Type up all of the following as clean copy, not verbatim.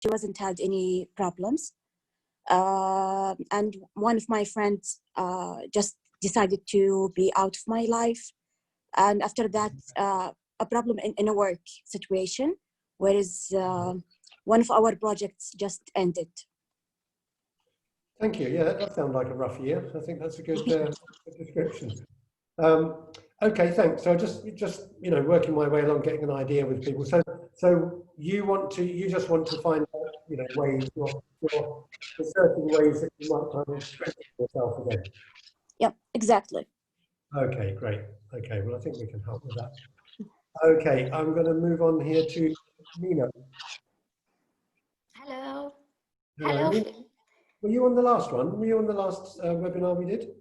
she wasn't had any problems. And one of my friends just decided to be out of my life. And after that, a problem in a work situation, whereas one of our projects just ended. Thank you. Yeah, that does sound like a rough year. I think that's a good description. Okay, thanks. So just working my way along, getting an idea with people. So you just want to find out ways, certain ways that you might try and express yourself again. Yeah, exactly. Okay, great. Okay, well I think we can help with that. Okay, I'm going to move on here to Nina. Hello. Hello. Nina, were you on the last one? Were you on the last webinar we did?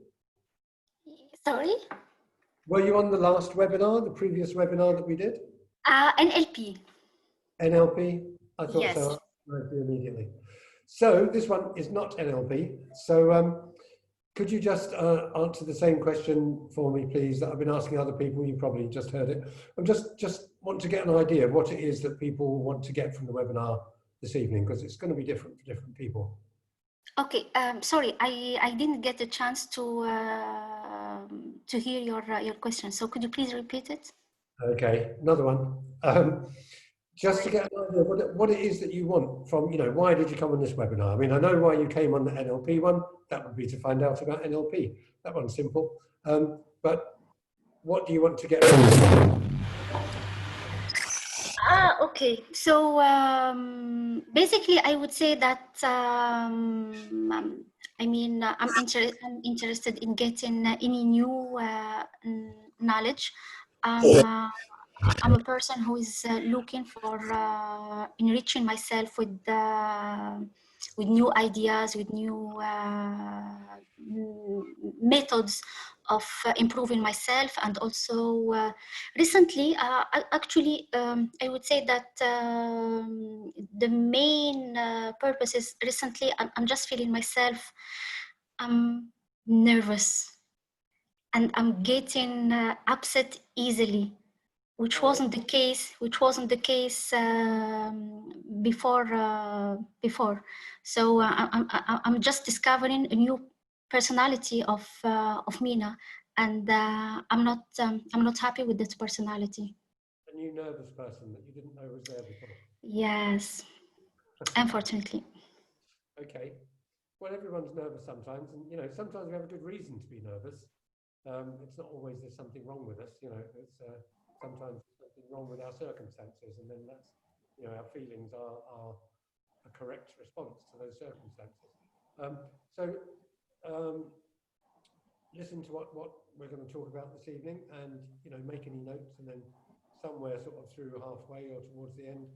Sorry? Were you on the last webinar, the previous webinar that we did? NLP. NLP? I thought yes. so. I do immediately. So this one is not NLP. So could you just answer the same question for me, please, that I've been asking other people? You probably just heard it. I just want to get an idea of what it is that people want to get from the webinar this evening, because it's going to be different for different people. Okay, sorry, I didn't get a chance to hear your question. So could you please repeat it? Okay, another one. Just to get an idea of what it is that you want from, why did you come on this webinar? I mean, I know why you came on the NLP one. That would be to find out about NLP. That one's simple. But what do you want to get from this one? Okay. So basically, I would say that I mean, I'm interested in getting any new knowledge. I'm a person who is looking for enriching myself with new ideas, with new methods of improving myself. And also recently, I would say that the main purpose is recently I'm just feeling myself nervous, and I'm getting upset easily, which wasn't the case before. So I'm just discovering a new personality of Mina, and I'm not happy with that personality. A new nervous person that you didn't know was there before. Yes, unfortunately. Okay. Well, everyone's nervous sometimes, and sometimes we have a good reason to be nervous. It's not always there's something wrong with us. It's sometimes something wrong with our circumstances, and then that's our feelings are a correct response to those circumstances. Listen to what we're going to talk about this evening, and make any notes, and then somewhere sort of through halfway or towards the end,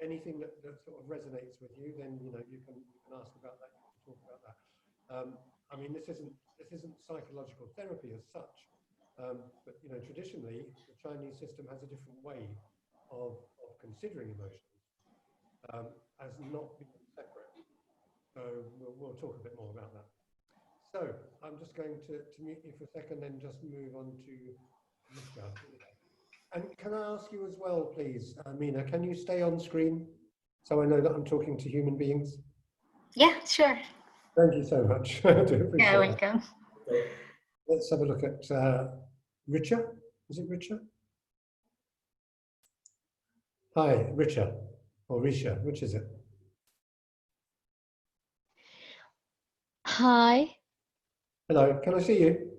anything that sort of resonates with you, then you can ask about that, you can talk about that. I mean, this isn't psychological therapy as such, but traditionally the Chinese system has a different way of considering emotions as not being separate. So we'll talk a bit more about that. So I'm just going to mute you for a second, then just move on to Mishka. And can I ask you as well, please, Mina, can you stay on screen so I know that I'm talking to human beings? Yeah, sure. Thank you so much. I do appreciate You're welcome. Okay. Let's have a look at Richa. Is it Richa? Hi, Richa, or Risha, which is it? Hi. Hello, can I see you?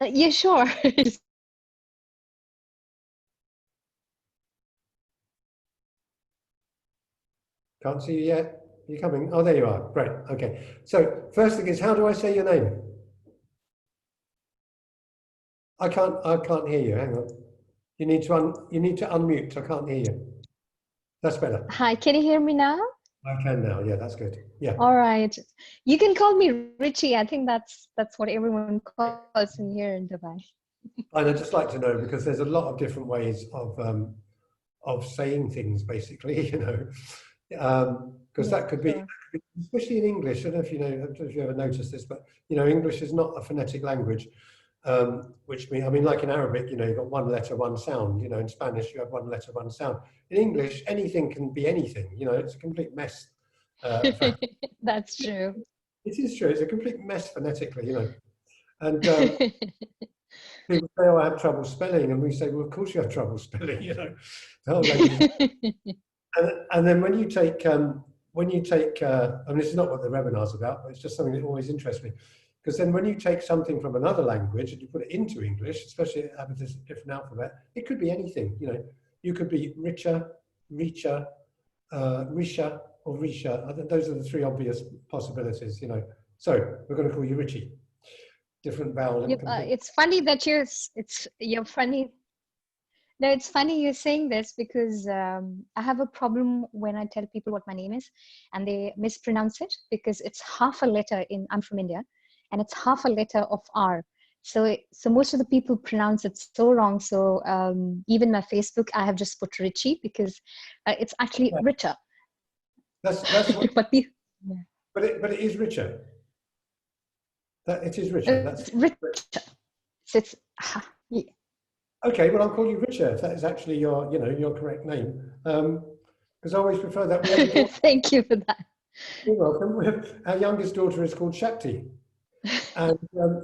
Yeah, sure. Can't see you yet. Are you coming? Oh, there you are. Great. Okay. So first thing is, how do I say your name? I can't hear you. Hang on. You need to unmute. I can't hear you. That's better. Hi, can you hear me now? I can now. Yeah, that's good. Yeah. All right. You can call me Richie. I think that's what everyone calls me here in Dubai. And I'd just like to know, because there's a lot of different ways of saying things, basically, because that could be, especially in English. I don't know if you ever noticed this, but English is not a phonetic language. which means, I mean, like in Arabic, you know, you've got one letter, one sound. You know, in Spanish, you have one letter, one sound. In English, anything can be anything. You know, it's a complete mess. That's true. It is true. It's a complete mess phonetically, you know. And people say, "Oh, I have trouble spelling," and we say, "Well, of course you have trouble spelling." You know, the whole language. And then when you take, I mean, this is not what the webinar's about, but it's just something that always interests me. Because then when you take something from another language and you put it into English, especially if it has a different alphabet, it could be anything. You know, you could be richer, richer, risha, or risha. I think those are the three obvious possibilities. You know, so we're going to call you Richie. Different vowel. Yep, it's funny that you're funny. No, it's funny you're saying this because I have a problem when I tell people what my name is and they mispronounce it because it's half a letter I'm from India and it's half a letter of R. So most of the people pronounce it so wrong. So even my Facebook, I have just put Richie because it's actually richer. That's what, but it is richer. It is richer. That's richer. So it's yeah. Okay, well, I'll call you Richard if that is actually your, you know, your correct name. Because I always prefer that. Thank you for that. You're welcome. Our youngest daughter is called Shakti, and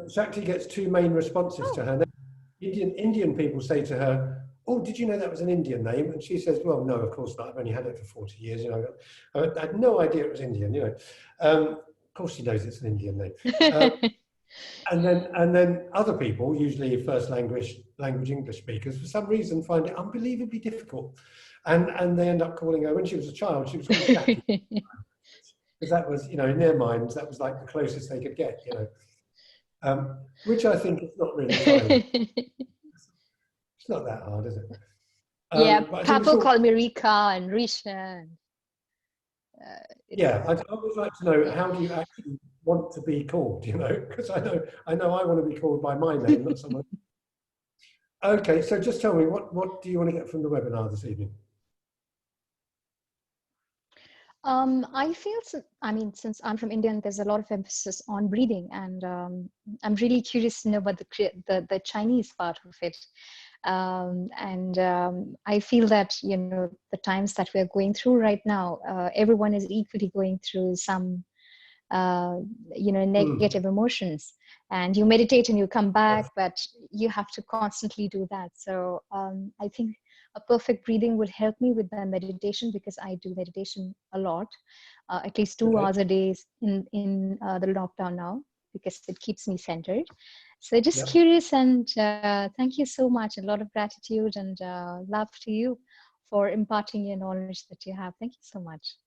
Shakti gets two main responses to her name. Indian people say to her, "Oh, did you know that was an Indian name?" And she says, "Well, no, of course not. I've only had it for 40 years. You know, I had no idea it was Indian. You know, of course she knows it's an Indian name." And then other people, usually first language English speakers, for some reason find it unbelievably difficult, and they end up calling her. When she was a child, she was called Jackie, because that was, you know, in their minds, that was like the closest they could get, you know, which I think is not really trying. It's not that hard, is it? Yeah, people call me Rika and Risha. Yeah, I'd always like to know, how do you actually want to be called, you know, because I know I want to be called by my name, not someone. Okay, so just tell me, what do you want to get from the webinar this evening? I feel, I mean, since I'm from India, and there's a lot of emphasis on breathing, and I'm really curious to know about the Chinese part of it. I feel that, you know, the times that we're going through right now, everyone is equally going through some, you know, negative emotions, and you meditate and you come back, but you have to constantly do that. So I think a perfect breathing would help me with the meditation, because I do meditation a lot, at least 2 hours a day in the lockdown now, because it keeps me centered. So just curious, and thank you so much. A lot of gratitude and love to you for imparting your knowledge that you have. Thank you so much.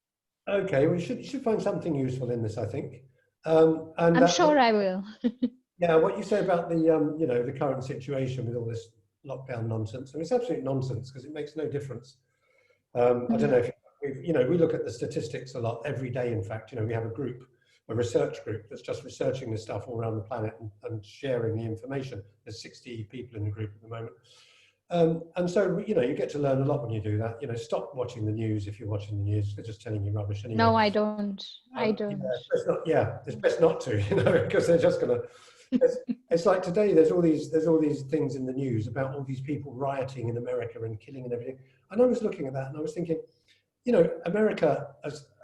Okay, we should find something useful in this, I think. I'm sure I will. Yeah, what you say about the you know, the current situation with all this lockdown nonsense, I mean, it's absolute nonsense, because it makes no difference. I don't know if you know, we look at the statistics a lot every day. In fact, you know, we have a research group that's just researching this stuff all around the planet and sharing the information. There's 60 people in the group at the moment. And so, you know, you get to learn a lot when you do that. You know, stop watching the news if you're watching the news. They're just telling you rubbish anyway. No, I don't. I don't. It's best not to, you know, because they're just going to... It's like today, there's all these things in the news about all these people rioting in America and killing and everything. And I was looking at that and I was thinking, you know, America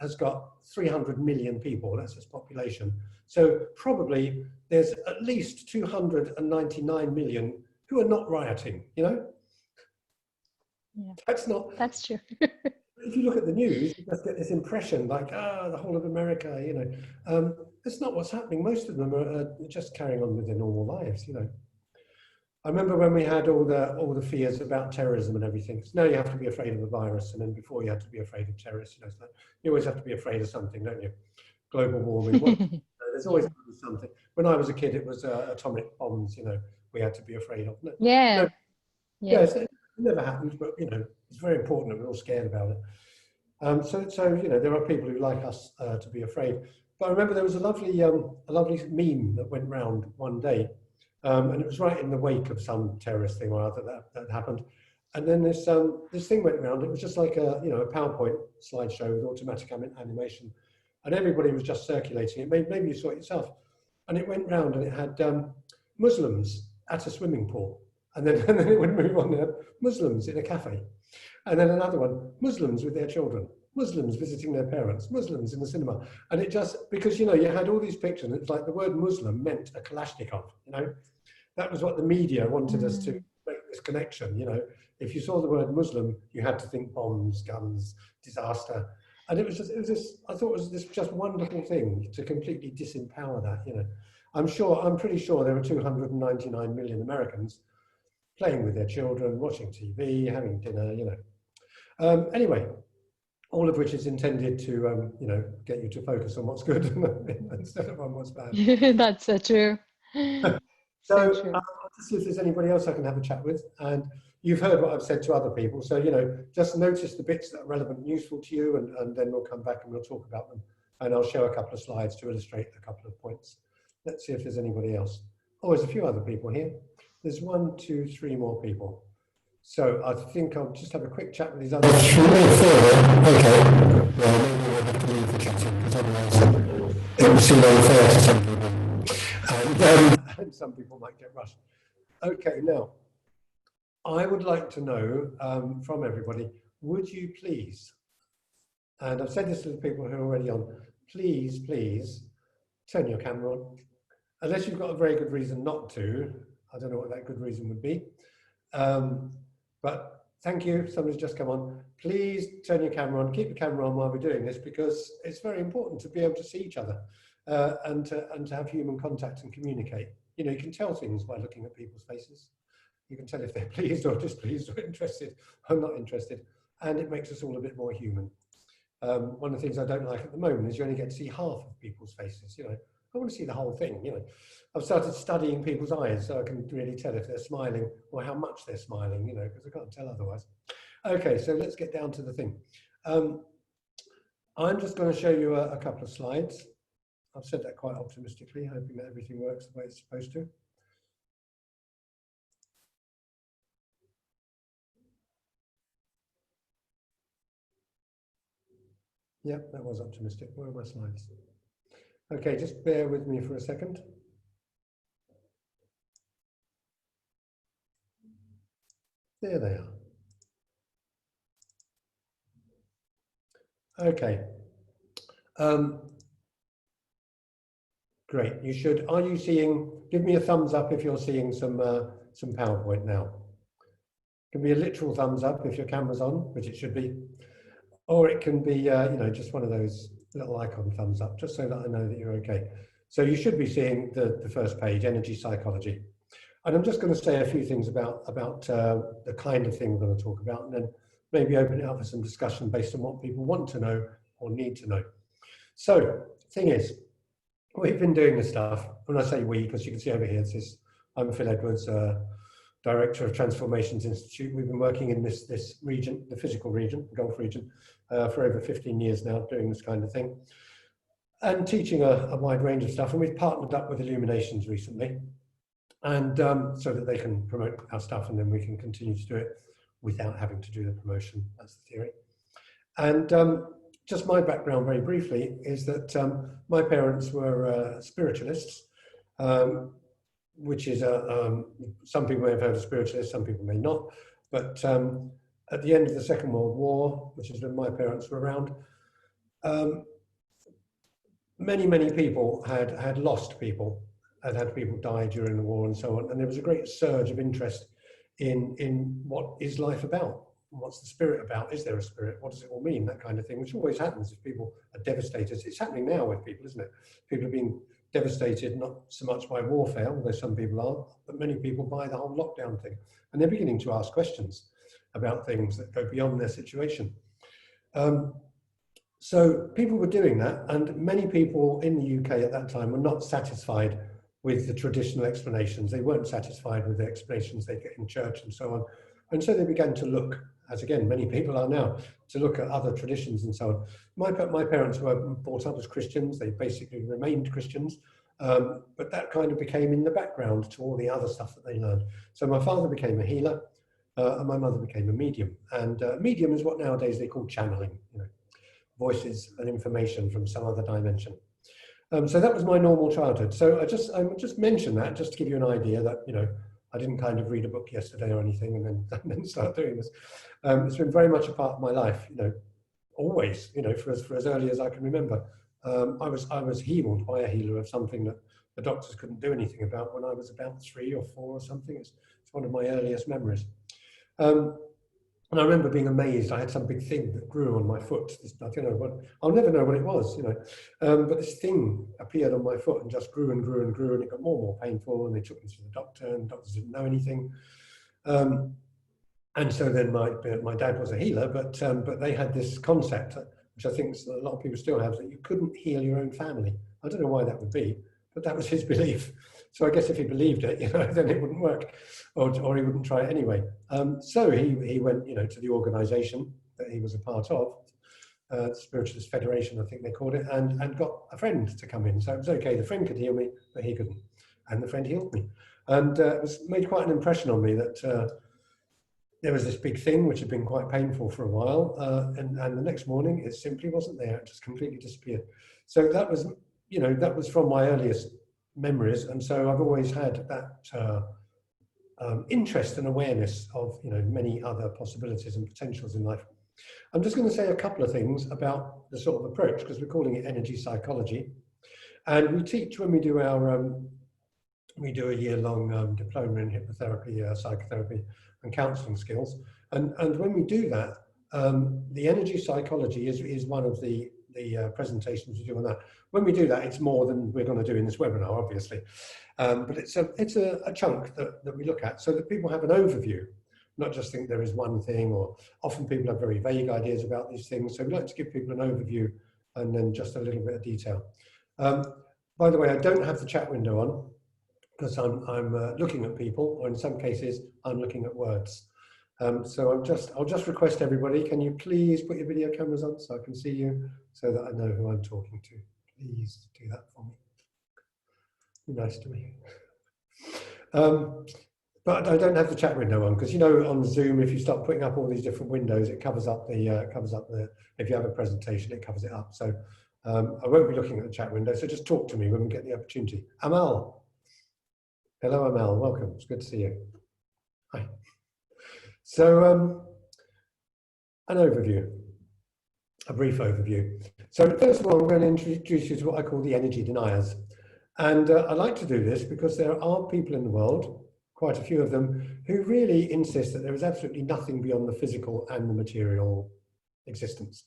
has got 300 million people. That's its population. So probably there's at least 299 million who are not rioting, you know? Yeah. That's true. If you look at the news, you just get this impression like, the whole of America, you know. That's not what's happening. Most of them are just carrying on with their normal lives, you know. I remember when we had all the fears about terrorism and everything. So now you have to be afraid of a virus, and then before you had to be afraid of terrorists. You know, so you always have to be afraid of something, don't you? Global warming. There's always something. When I was a kid, it was atomic bombs. You know, we had to be afraid of. Yeah. It never happened, but you know, it's very important that we're all scared about it. So you know, there are people who like us to be afraid. But I remember there was a lovely meme that went round one day. And it was right in the wake of some terrorist thing or other that happened. And then this thing went around. It was just like a PowerPoint slideshow with automatic animation, and everybody was just circulating it. Maybe you saw it yourself. And it went round, and it had Muslims at a swimming pool. And then, and then it would move on to Muslims in a cafe. And then another one, Muslims with their children, Muslims visiting their parents, Muslims in the cinema. And it just, because, you know, you had all these pictures, and it's like the word Muslim meant a Kalashnikov, you know. That was what the media wanted us to make this connection, you know. If you saw the word Muslim, you had to think bombs, guns, disaster. And it was just, I thought it was this just wonderful thing to completely disempower that, you know. I'm pretty sure there were 299 million Americans playing with their children, watching TV, having dinner, you know. Anyway, all of which is intended to, you know, get you to focus on what's good instead of on what's bad. That's so true. So true. I'll just see if there's anybody else I can have a chat with. And you've heard what I've said to other people. So, you know, just notice the bits that are relevant and useful to you, and then we'll come back and we'll talk about them. And I'll show a couple of slides to illustrate a couple of points. Let's see if there's anybody else. Oh, there's a few other people here. There's 1, 2, 3 more people. So I think I'll just have a quick chat with these others. Okay. Well, maybe we'll have to leave the chatting, because otherwise it will seem unfair to some people. And some people might get rushed. Okay, now, I would like to know from everybody, would you please, and I've said this to the people who are already on, please, please, turn your camera on. Unless you've got a very good reason not to, I don't know what that good reason would be. But thank you, somebody's just come on. Please turn your camera on, keep the camera on while we're doing this, because it's very important to be able to see each other and to have human contact and communicate. You know, you can tell things by looking at people's faces. You can tell if they're pleased or displeased or interested or not interested, and it makes us all a bit more human. One of the things I don't like at the moment is you only get to see half of people's faces. You know, I want to see the whole thing. You know, I've started studying people's eyes so I can really tell if they're smiling or how much they're smiling. You know, because I can't tell otherwise. Okay, so let's get down to the thing. I'm just going to show you a couple of slides. I've said that quite optimistically, hoping that everything works the way it's supposed to. Yep, that was optimistic. Where are my slides? Okay, just bear with me for a second. There they are. Okay. Great. You should. Are you seeing? Give me a thumbs up if you're seeing some PowerPoint now. It can be a literal thumbs up if your camera's on, which it should be, or it can be, you know, just one of those little icon thumbs up, just so that I know that you're okay. So you should be seeing the first page, energy psychology. And I'm just going to say a few things about the kind of thing we're going to talk about, and then maybe open it up for some discussion based on what people want to know or need to know. So, thing is, we've been doing this stuff. When I say we, because you can see over here, I'm Phil Edwards, Director of Transformations Institute. We've been working in this region, the physical region, the Gulf region, for over 15 years now, doing this kind of thing, and teaching a wide range of stuff. And we've partnered up with Illuminations recently, and so that they can promote our stuff, and then we can continue to do it without having to do the promotion. That's the theory. And just my background very briefly is that my parents were spiritualists, which is some people may have heard of spiritualists, some people may not. But at the end of the Second World War, which is when my parents were around, many people had lost people, had people die during the war and so on. And there was a great surge of interest in what is life about? What's the spirit about? Is there a spirit? What does it all mean? That kind of thing, which always happens if people are devastated. It's happening now with people, isn't it? People are being devastated, not so much by warfare, although some people are, but many people by the whole lockdown thing. And they're beginning to ask questions about things that go beyond their situation. So people were doing that, and many people in the UK at that time were not satisfied with the traditional explanations. They weren't satisfied with the explanations they get in church and so on. And so they began to look, as again, many people are now, to look at other traditions and so on. My parents were brought up as Christians. They basically remained Christians, but that kind of became in the background to all the other stuff that they learned. So my father became a healer, and my mother became a medium. And medium is what nowadays they call channeling, you know, voices and information from some other dimension. So that was my normal childhood. So I just mention that just to give you an idea that, you know, I didn't kind of read a book yesterday or anything and then start doing this. It's been very much a part of my life, you know, always, you know, for as early as I can remember. I was healed by a healer of something that the doctors couldn't do anything about when I was about 3 or 4 or something. It's one of my earliest memories. And I remember being amazed. I had some big thing that grew on my foot. I don't know what, I'll never know what it was, you know. But this thing appeared on my foot and just grew and grew and grew, and it got more and more painful. And they took me to the doctor, and the doctors didn't know anything. And so then my dad was a healer, but they had this concept, which I think a lot of people still have, that you couldn't heal your own family. I don't know why that would be, but that was his belief. So I guess if he believed it, you know, then it wouldn't work, or he wouldn't try it anyway. So he went, you know, to the organisation that he was a part of, Spiritualist Federation, I think they called it, and got a friend to come in. So it was okay. The friend could heal me, but he couldn't, and the friend healed me, and it made quite an impression on me that there was this big thing which had been quite painful for a while, and the next morning it simply wasn't there. It just completely disappeared. So that was, you know, that was from my earliest memories, and so I've always had that interest and awareness of, you know, many other possibilities and potentials in life. I'm just going to say a couple of things about the sort of approach, because we're calling it energy psychology, and we teach when we do our we do a year-long diploma in hypnotherapy, psychotherapy, and counselling skills, and when we do that, the energy psychology is one of the presentations we do on that. When we do that, it's more than we're going to do in this webinar, obviously, but it's a chunk that we look at so that people have an overview, not just think there is one thing, or often people have very vague ideas about these things. So we like to give people an overview and then just a little bit of detail. By the way, I don't have the chat window on because I'm looking at people, or in some cases, I'm looking at words. So I'll just request everybody, can you please put your video cameras on so I can see you, so that I know who I'm talking to. Please do that for me. Be nice to me. But I don't have the chat window on because, you know, on Zoom, if you start putting up all these different windows, it covers up the if you have a presentation, it covers it up. So I won't be looking at the chat window. So just talk to me when we get the opportunity. Amal. Hello, Amal. Welcome. It's good to see you. Hi. So an overview, a brief overview. So first of all, I'm going to introduce you to what I call the energy deniers. And I like to do this because there are people in the world, quite a few of them, who really insist that there is absolutely nothing beyond the physical and the material existence.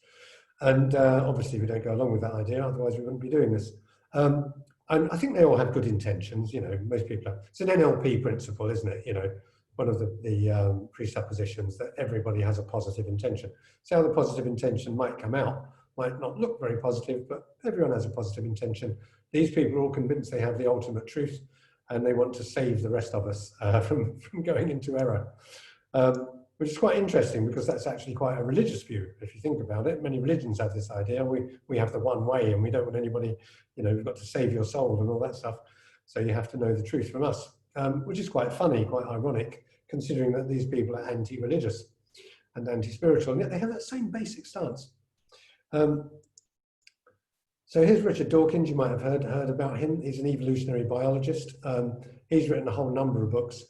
And obviously we don't go along with that idea, otherwise we wouldn't be doing this. And I think they all have good intentions, you know, most people have. It's an NLP principle, isn't it? You know, one of the presuppositions that everybody has a positive intention. So how the positive intention might come out, might not look very positive, but everyone has a positive intention. These people are all convinced they have the ultimate truth, and they want to save the rest of us from going into error, which is quite interesting because that's actually quite a religious view. If you think about it, many religions have this idea. We have the one way, and we don't want anybody, you know, you've got to save your soul and all that stuff. So you have to know the truth from us, which is quite funny, quite ironic, considering that these people are anti-religious and anti-spiritual, and yet they have that same basic stance. So here's Richard Dawkins. You might have heard about him. He's an evolutionary biologist. He's written a whole number of books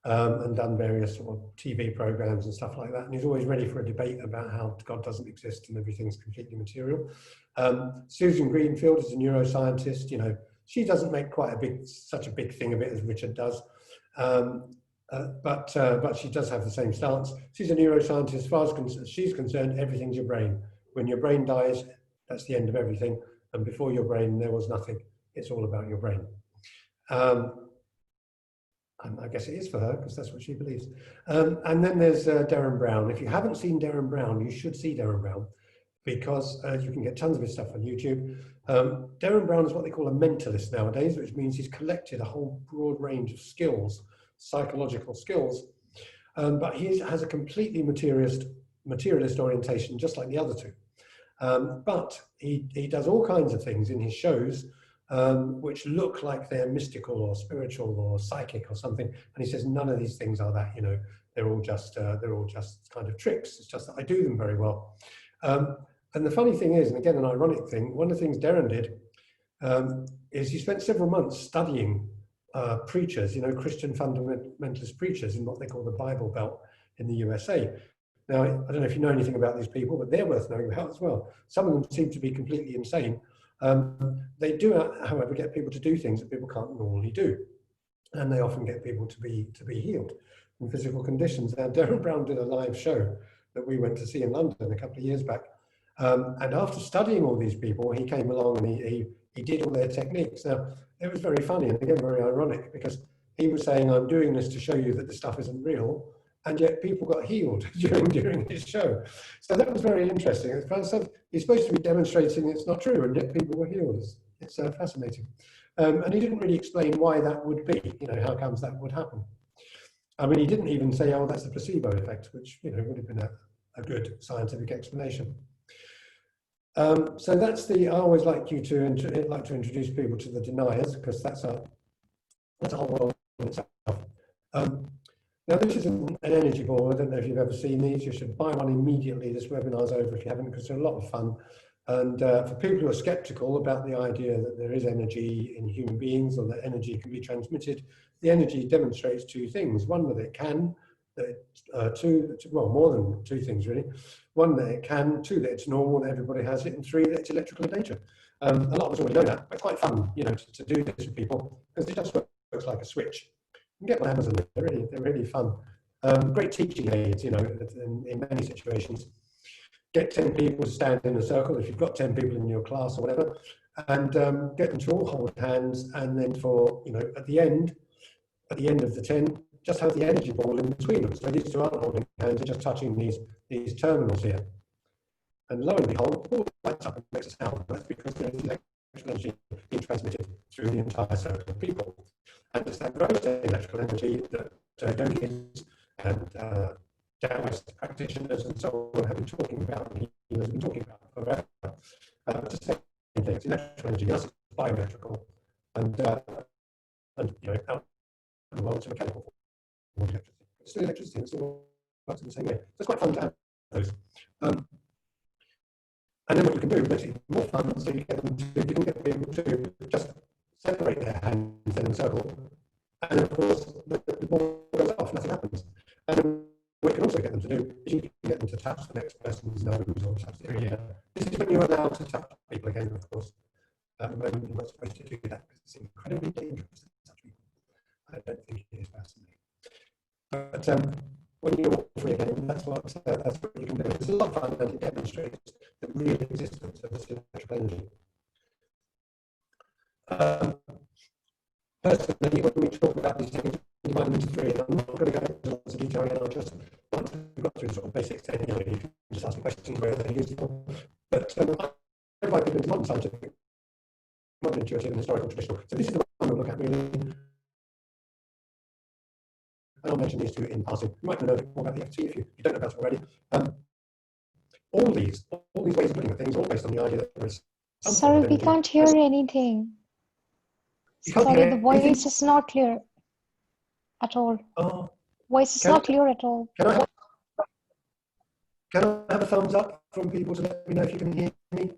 and done various sort of TV programs and stuff like that. And he's always ready for a debate about how God doesn't exist and everything's completely material. Susan Greenfield is a neuroscientist. You know, she doesn't make quite such a big thing of it as Richard does. But she does have the same stance. She's a neuroscientist. As far as she's concerned, everything's your brain. When your brain dies, that's the end of everything. And before your brain, there was nothing. It's all about your brain. And I guess it is for her, because that's what she believes. And then there's Darren Brown. If you haven't seen Darren Brown, you should see Darren Brown, because you can get tons of his stuff on YouTube. Darren Brown is what they call a mentalist nowadays, which means he's collected a whole broad range of skills, psychological skills, but he has a completely materialist orientation, just like the other two. But he does all kinds of things in his shows which look like they're mystical or spiritual or psychic or something, and he says none of these things are that. You know, they're all just kind of tricks. It's just that I do them very well. And the funny thing is, and again an ironic thing, one of the things Darren did is he spent several months studying preachers, you know, Christian fundamentalist preachers in what they call the Bible Belt in the USA. Now, I don't know if you know anything about these people, but they're worth knowing about as well. Some of them seem to be completely insane. They do, however, get people to do things that people can't normally do. And they often get people to be healed from physical conditions. Now, Darren Brown did a live show that we went to see in London a couple of years back. And after studying all these people, he came along and he did all their techniques. Now, it was very funny and again, very ironic, because he was saying, I'm doing this to show you that this stuff isn't real. And yet people got healed during his show. So that was very interesting. He's supposed to be demonstrating it's not true, and yet people were healed. It's fascinating. And he didn't really explain why that would be, you know, how comes that would happen. I mean, he didn't even say, oh, that's the placebo effect, which, you know, would have been a good scientific explanation. So that's I always like to introduce people to the deniers, because that's a whole world in itself. Now, this is an energy ball. I don't know if you've ever seen these. You should buy one immediately. This webinar's over if you haven't, because they're a lot of fun. And for people who are skeptical about the idea that there is energy in human beings or that energy can be transmitted, the energy demonstrates two things. One, that it can, well, more than two things really. One, that it can, two, that it's normal, that everybody has it, and three, that it's electrical in nature. A lot of us already know that, but it's quite fun, you know, to do this with people, because it just works like a switch. You can get on Amazon, they're really fun. Great teaching aids, you know, in many situations. Get 10 people to stand in a circle, if you've got 10 people in your class or whatever, and get them to all hold hands, and then for, you know, at the end of the 10, just have the energy ball in between them. So these two aren't holding hands, they're just touching these terminals here. And lo and behold, the ball lights up and makes a sound. That's because there is electrical energy being transmitted through the entire circle of people. And it's that gross electrical energy that yogis and Taoist practitioners and so on have been talking about, and he has been talking about forever. It's the same thing, it's electrical energy, yes, it's bioelectrical, and you know, out in the world, it's a mechanical form of electricity. It's still electricity, it's still works in the same way. So it's quite fun to have those. And then what you can do makes it more fun, so you can get people to just separate their hands in a circle, and of course the ball goes off, nothing happens. And what you can also get them to do is you can get them to touch the next person's nose or touch their ear. This is when you're allowed to touch people again, of course. At the moment, you're not supposed to do that because it's incredibly dangerous to touch people. I don't think it is personally. But when you're free again, that's what you can do. It's a lot of fun, and it demonstrates the real existence of this electrical energy. Personally, when we talk about these things, we divide them into three. I'm not going to go into lots of detail again. I'll just, once we've got through the sort of basics, then you can just ask me questions where they're useful. But I divide people into modern scientific, modern intuitive, and historical traditional. So this is the one we'll look at really. And I'll mention these two in passing. You might know a bit more about the FT if you don't know about it already. All these ways of looking at things are all based on the idea that there is. Sorry, we can't hear anything. Sorry, the voice is not clear at all. Voice is not clear at all. Can I have a thumbs up from people to let me know if you can hear me?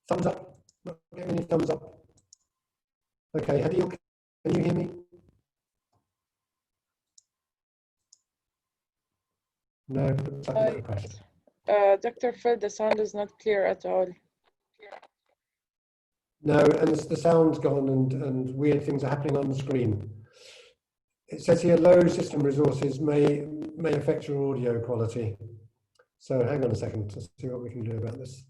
Thumbs up. Not getting any thumbs up. Okay, Hadil, can you hear me? No, Dr. Phil, the sound is not clear at all. No, and the sound's gone, and weird things are happening on the screen. It says here low system resources may affect your audio quality. So hang on a second to see what we can do about this.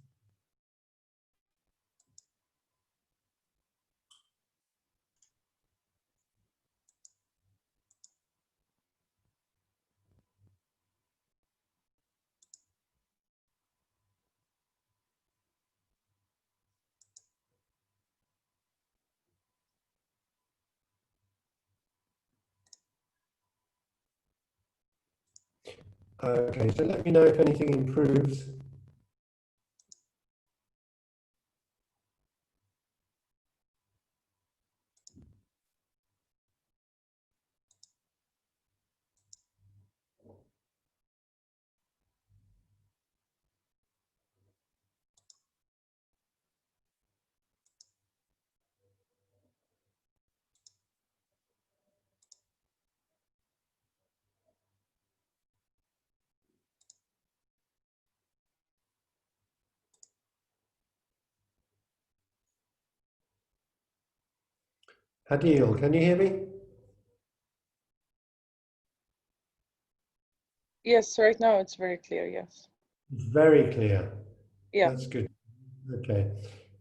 Okay, so let me know if anything improves. Hadil, can you hear me? Yes, right now it's very clear, yes. Very clear. Yeah. That's good. Okay,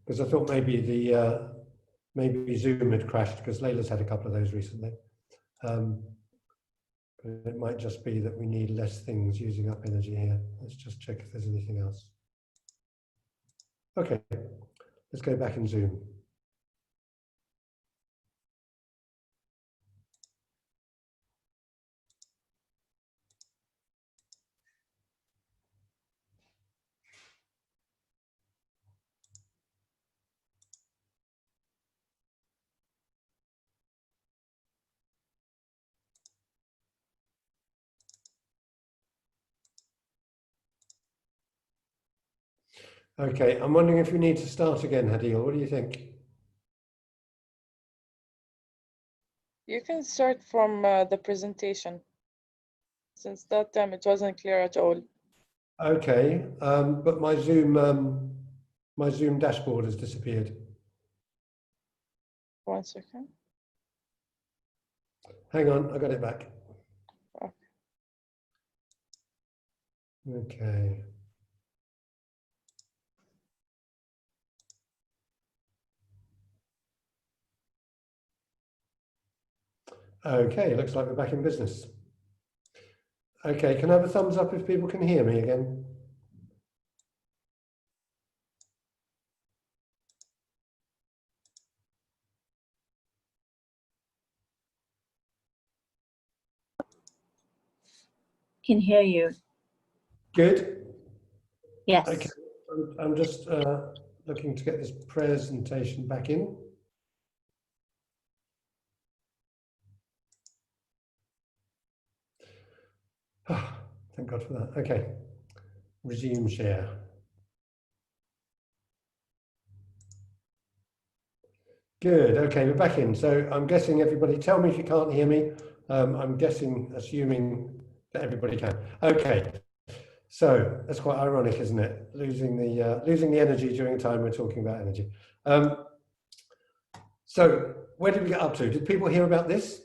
because I thought maybe the maybe Zoom had crashed, because Layla's had a couple of those recently. But it might just be that we need less things using up energy here. Let's just check if there's anything else. Okay, let's go back in Zoom. Okay, I'm wondering if we need to start again, Hadil. What do you think? You can start from the presentation, since that time it wasn't clear at all. Okay, but my Zoom dashboard has disappeared. 1 second. Hang on, I got it back. Okay. Okay. Okay, looks like we're back in business. Okay, can I have a thumbs up if people can hear me again? Can hear you. Good. Yes. Okay, I'm just looking to get this presentation back in. Thank God for that. Okay, resume share. Good, okay, we're back in. So I'm guessing everybody, tell me if you can't hear me. I'm guessing, assuming that everybody can. Okay, so that's quite ironic, isn't it? Losing the energy during a time we're talking about energy. So where did we get up to? Did people hear about this?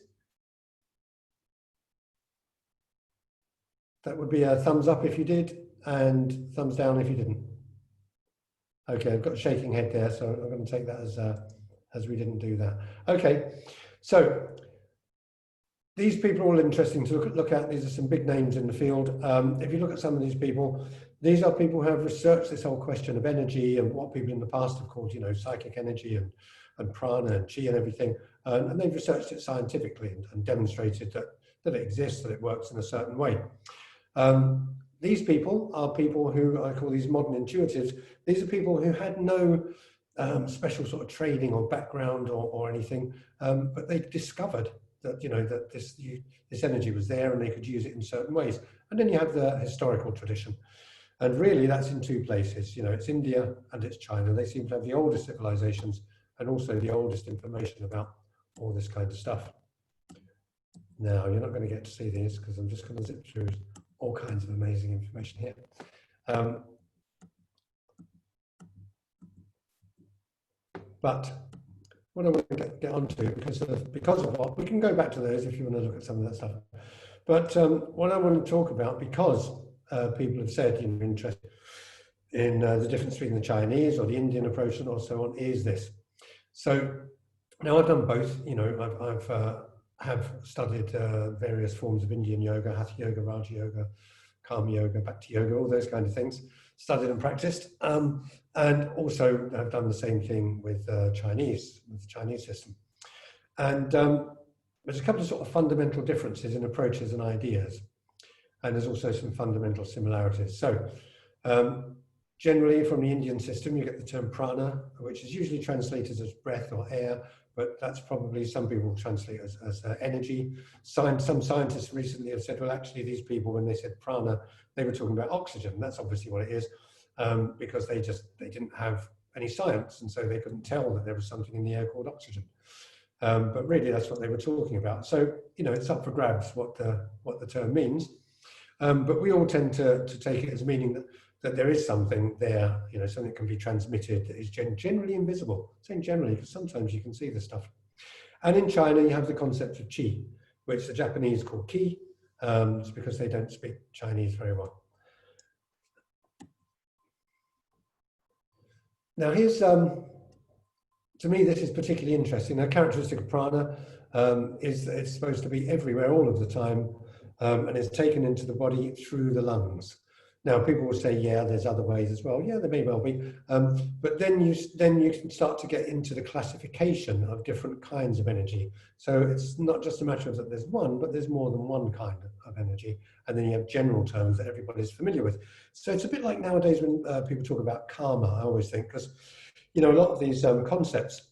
That would be a thumbs up if you did, and thumbs down if you didn't. Okay, I've got a shaking head there, so I'm going to take that as we didn't do that. Okay, so these people are all interesting to look at. These are some big names in the field. If you look at some of these people, these are people who have researched this whole question of energy and what people in the past have called, psychic energy and prana and chi and everything. And they've researched it scientifically and demonstrated that it exists, that it works in a certain way. These people are people who I call these modern intuitives. These are people who had no special sort of training or background or anything, but they discovered that that this energy was there and they could use it in certain ways. And then you have the historical tradition, and really that's in two places. It's India and it's China. They seem to have the oldest civilizations and also the oldest information about all this kind of stuff. Now you're not going to get to see these because I'm just going to zip through all kinds of amazing information here. But what I want to get onto, because of what, we can go back to those if you want to look at some of that stuff. But what I want to talk about, because people have said interest in the difference between the Chinese or the Indian approach and so on, is this. So now I've done both. I've studied various forms of Indian yoga, Hatha yoga, Raja yoga, Karma yoga, Bhakti yoga, all those kind of things, studied and practiced. And also I've done the same thing with the Chinese system. And there's a couple of sort of fundamental differences in approaches and ideas. And there's also some fundamental similarities. So generally from the Indian system, you get the term prana, which is usually translated as breath or air, but that's probably, some people translate as energy. Some scientists recently have said, well, actually these people, when they said prana, they were talking about oxygen. That's obviously what it is, because they didn't have any science, and so they couldn't tell that there was something in the air called oxygen. But really that's what they were talking about. So, it's up for grabs what the term means. But we all tend to take it as meaning that there is something there, something that can be transmitted that is generally invisible. I'm saying generally because sometimes you can see this stuff. And in China, you have the concept of qi, which the Japanese call ki. It's because they don't speak Chinese very well. Now here's, to me, this is particularly interesting. A characteristic of prana is that it's supposed to be everywhere all of the time, and it's taken into the body through the lungs. Now people will say, yeah, there's other ways as well. Yeah, there may well be. But then you can start to get into the classification of different kinds of energy. So it's not just a matter of that there's one, but there's more than one kind of energy. And then you have general terms that everybody's familiar with. So it's a bit like nowadays when people talk about karma, I always think, because, you know, a lot of these concepts,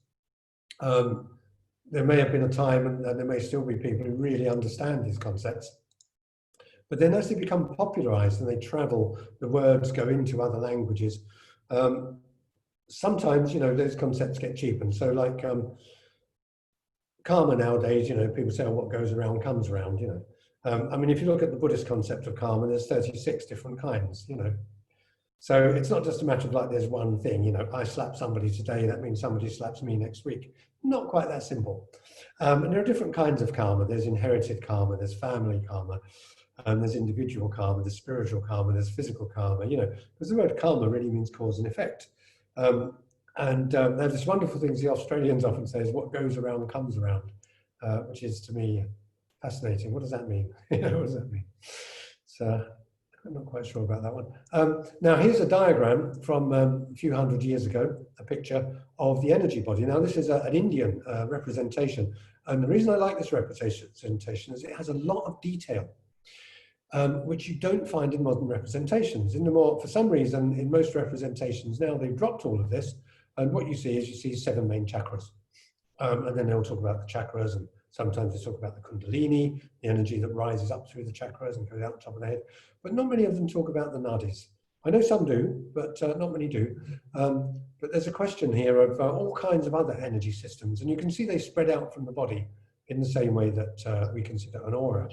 there may have been a time, and there may still be people who really understand these concepts. But then as they become popularized and they travel, the words go into other languages, sometimes, you know, those concepts get cheapened. So like karma nowadays, you know, people say, oh, what goes around comes around, you know. I mean, if you look at the Buddhist concept of karma, there's 36 different kinds, you know. So it's not just a matter of like there's one thing, you know, I slap somebody today, that means somebody slaps me next week. Not quite that simple. And there are different kinds of karma. There's inherited karma, there's family karma, there's individual karma, there's spiritual karma, there's physical karma, you know, because the word karma really means cause and effect. There's this wonderful things the Australians often say is what goes around comes around, which is to me fascinating. What does that mean? What does that mean? So I'm not quite sure about that one. Now here's a diagram from a few hundred years ago, a picture of the energy body. Now this is an Indian representation. And the reason I like this representation is it has a lot of detail, which you don't find in modern representations. For some reason, in most representations now, they've dropped all of this. And what you see 7 main chakras. And then they'll talk about the chakras, and sometimes they talk about the kundalini, the energy that rises up through the chakras and goes out the top of the head. But not many of them talk about the nadis. I know some do, but not many do. But there's a question here of all kinds of other energy systems. And you can see they spread out from the body in the same way that we consider an aura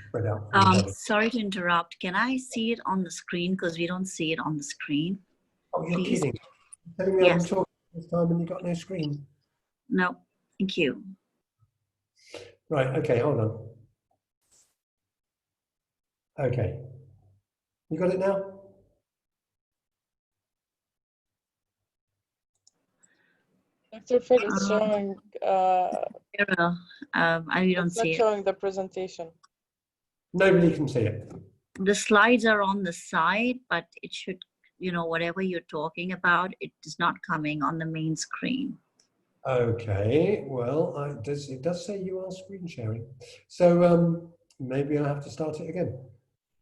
spread out from the body. Sorry to interrupt. Can I see it on the screen? Because we don't see it on the screen. Oh, you're Please. kidding. You're telling me Yes. I've been talking this time and you've got no screen. No, thank you. Right, okay, hold on. Okay. You got it now? Dr. Phil, it's showing, I don't it's not see it. showing the presentation. Nobody can see it. The slides are on the side, but it should, you know, whatever you're talking about, it is not coming on the main screen. Okay, well, it does say you are screen sharing. So maybe I'll have to start it again.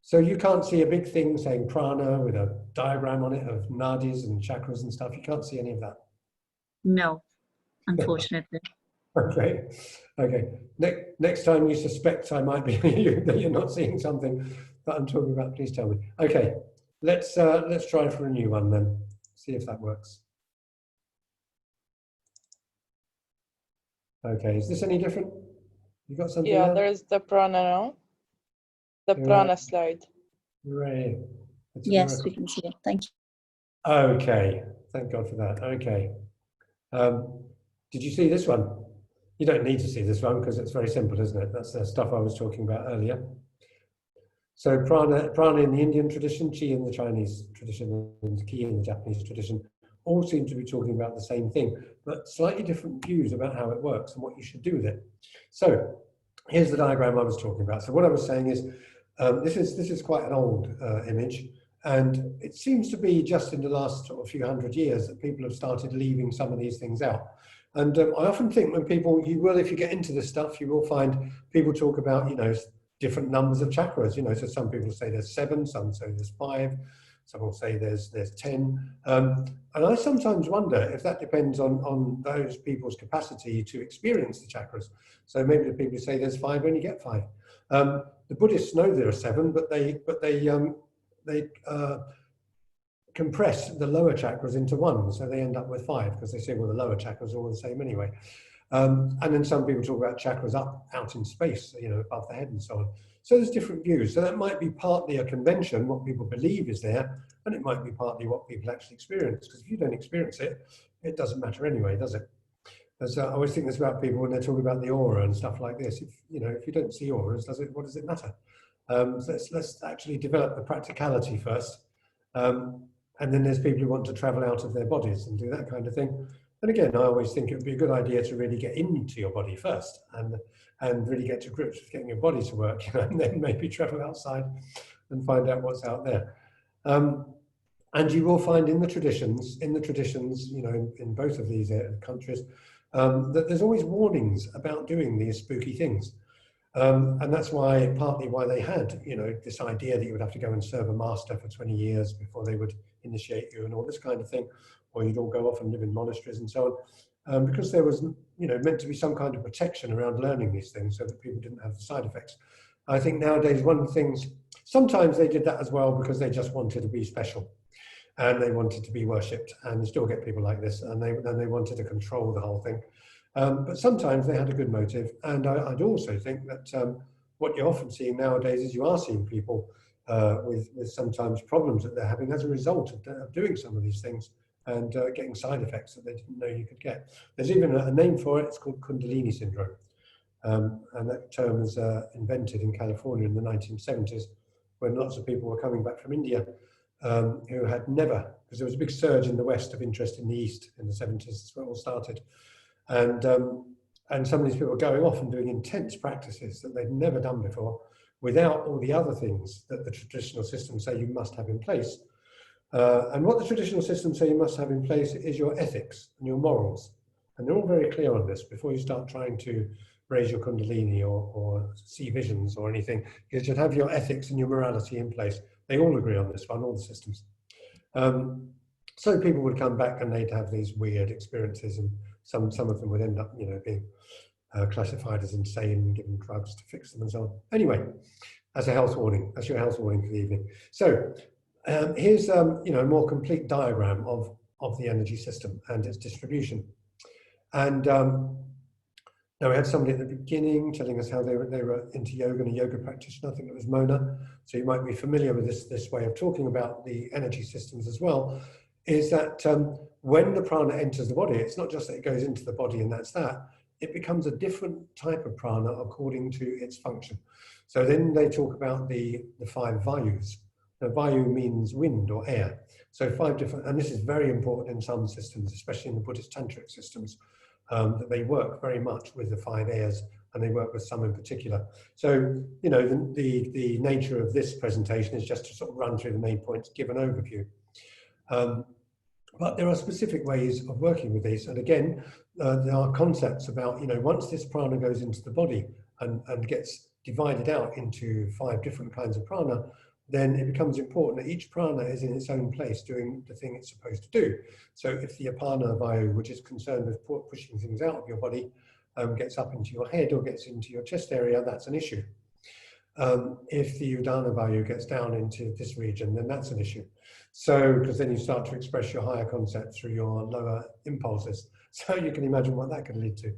So you can't see a big thing saying prana with a diagram on it of nadis and chakras and stuff. You can't see any of that. No, unfortunately. Okay, okay. Next time you suspect I might be that you're not seeing something that I'm talking about, please tell me. Okay, let's try for a new one then. See if that works. Okay, is this any different? You got something? Yeah, now? there is the prana now. The Right. prana slide. Right. It's a Yes, miracle. we can see it. Thank you. Okay, thank God for that. Okay. Did you see this one? You don't need to see this one because it's very simple, isn't it? That's the stuff I was talking about earlier. So prana in the Indian tradition, chi in the Chinese tradition, and ki in the Japanese tradition all seem to be talking about the same thing, but slightly different views about how it works and what you should do with it. So here's the diagram I was talking about. So what I was saying is, this is quite an old image, and it seems to be just in the last sort of few hundred years that people have started leaving some of these things out. And I often think when people, if you get into this stuff, you will find people talk about, you know, different numbers of chakras, you know, so some people say there's 7, some say there's 5, some will say there's 10. And I sometimes wonder if that depends on those people's capacity to experience the chakras. So maybe the people who say there's 5 only get 5. The Buddhists know there are 7, but they compress the lower chakras into 1, so they end up with 5 because they say, well, the lower chakras are all the same anyway. And then some people talk about chakras out in space, you know, above the head and so on. So there's different views. So that might be partly a convention, what people believe is there, and it might be partly what people actually experience. Because if you don't experience it, it doesn't matter anyway, does it? As I always think this about people when they're talking about the aura and stuff like this. If you don't see auras, what does it matter? So let's actually develop the practicality first, and then there's people who want to travel out of their bodies and do that kind of thing. And again, I always think it would be a good idea to really get into your body first and really get to grips with getting your body to work, and then maybe travel outside and find out what's out there. And you will find in the traditions, in both of these countries, that there's always warnings about doing these spooky things. And that's partly why they had, this idea that you would have to go and serve a master for 20 years before they would initiate you and all this kind of thing, or you'd all go off and live in monasteries and so on, because there was, meant to be some kind of protection around learning these things so that people didn't have the side effects. I think nowadays, one of the things, sometimes they did that as well because they just wanted to be special. And they wanted to be worshipped, and you still get people like this, and they wanted to control the whole thing. But sometimes they had a good motive, and I'd also think that what you're often seeing nowadays is you are seeing people with sometimes problems that they're having as a result of doing some of these things and getting side effects that they didn't know you could get. There's even a name for it. It's called Kundalini syndrome, and that term was invented in California in the 1970s when lots of people were coming back from India. Who had never, because there was a big surge in the West of interest in the East in the 70s, that's where it all started. And some of these people were going off and doing intense practices that they'd never done before without all the other things that the traditional systems say you must have in place. And what the traditional systems say you must have in place is your ethics and your morals. And they're all very clear on this before you start trying to raise your kundalini or see visions or anything. You should have your ethics and your morality in place. They all agree on this one, all the systems. So people would come back and they'd have these weird experiences, and some of them would end up, being classified as insane and given drugs to fix them and so on. Anyway, that's a health warning. That's your health warning for the evening. So here's a more complete diagram of the energy system and its distribution. And now we had somebody at the beginning telling us how they were into yoga, and a yoga practitioner. I think it was Mona. So you might be familiar with this way of talking about the energy systems as well. Is that when the prana enters the body, it's not just that it goes into the body and that's that. It becomes a different type of prana according to its function. So then they talk about the 5 vayus. Now, vayu means wind or air. So 5 different, and this is very important in some systems, especially in the Buddhist tantric systems. That they work very much with the 5 airs, and they work with some in particular. So, the nature of this presentation is just to sort of run through the main points, give an overview. But there are specific ways of working with these. And again, there are concepts about, once this prana goes into the body and gets divided out into 5 different kinds of prana, then it becomes important that each prana is in its own place doing the thing it's supposed to do. So if the apana vayu, which is concerned with pushing things out of your body, gets up into your head or gets into your chest area, that's an issue. If the udana vayu gets down into this region, then that's an issue. So, because then you start to express your higher concept through your lower impulses. So you can imagine what that could lead to.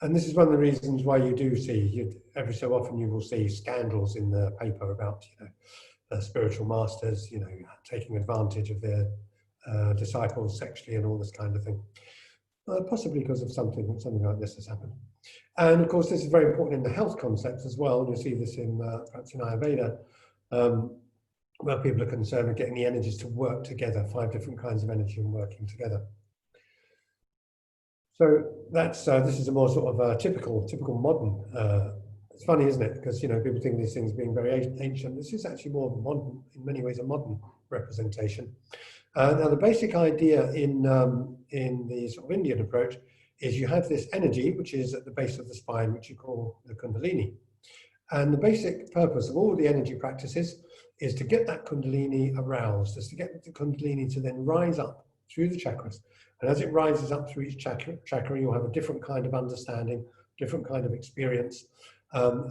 And this is one of the reasons why you do see, every so often you will see scandals in the paper about, spiritual masters, taking advantage of their disciples sexually and all this kind of thing. Possibly because of something like this has happened. And of course, this is very important in the health concepts as well. And you see this in perhaps in Ayurveda, where people are concerned with getting the energies to work together, 5 different kinds of energy and working together. So that's this is a more sort of typical modern. It's funny, isn't it? Because people think of these things being very ancient. This is actually more modern, in many ways, a modern representation. Now, the basic idea in the sort of Indian approach is you have this energy, which is at the base of the spine, which you call the Kundalini. And the basic purpose of all the energy practices is to get that Kundalini aroused, is to get the Kundalini to then rise up through the chakras. And as it rises up through each chakra, you'll have a different kind of understanding, different kind of experience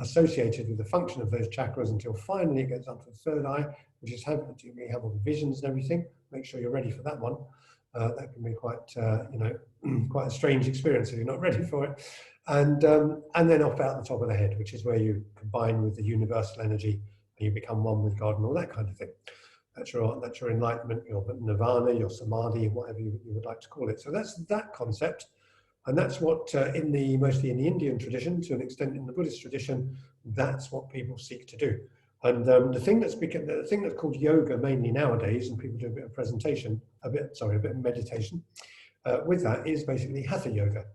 associated with the function of those chakras until finally it gets up to the 3rd eye, which is we have all the visions and everything. Make sure you're ready for that one. That can be quite, quite a strange experience if you're not ready for it. And then off out the top of the head, which is where you combine with the universal energy and you become one with God and all that kind of thing. That's your enlightenment, your nirvana, your samadhi, whatever you would like to call it. So that's that concept. And that's what, mostly in the Indian tradition, to an extent in the Buddhist tradition, that's what people seek to do. And the thing that's called yoga mainly nowadays, and people do a bit of meditation with that, is basically hatha yoga,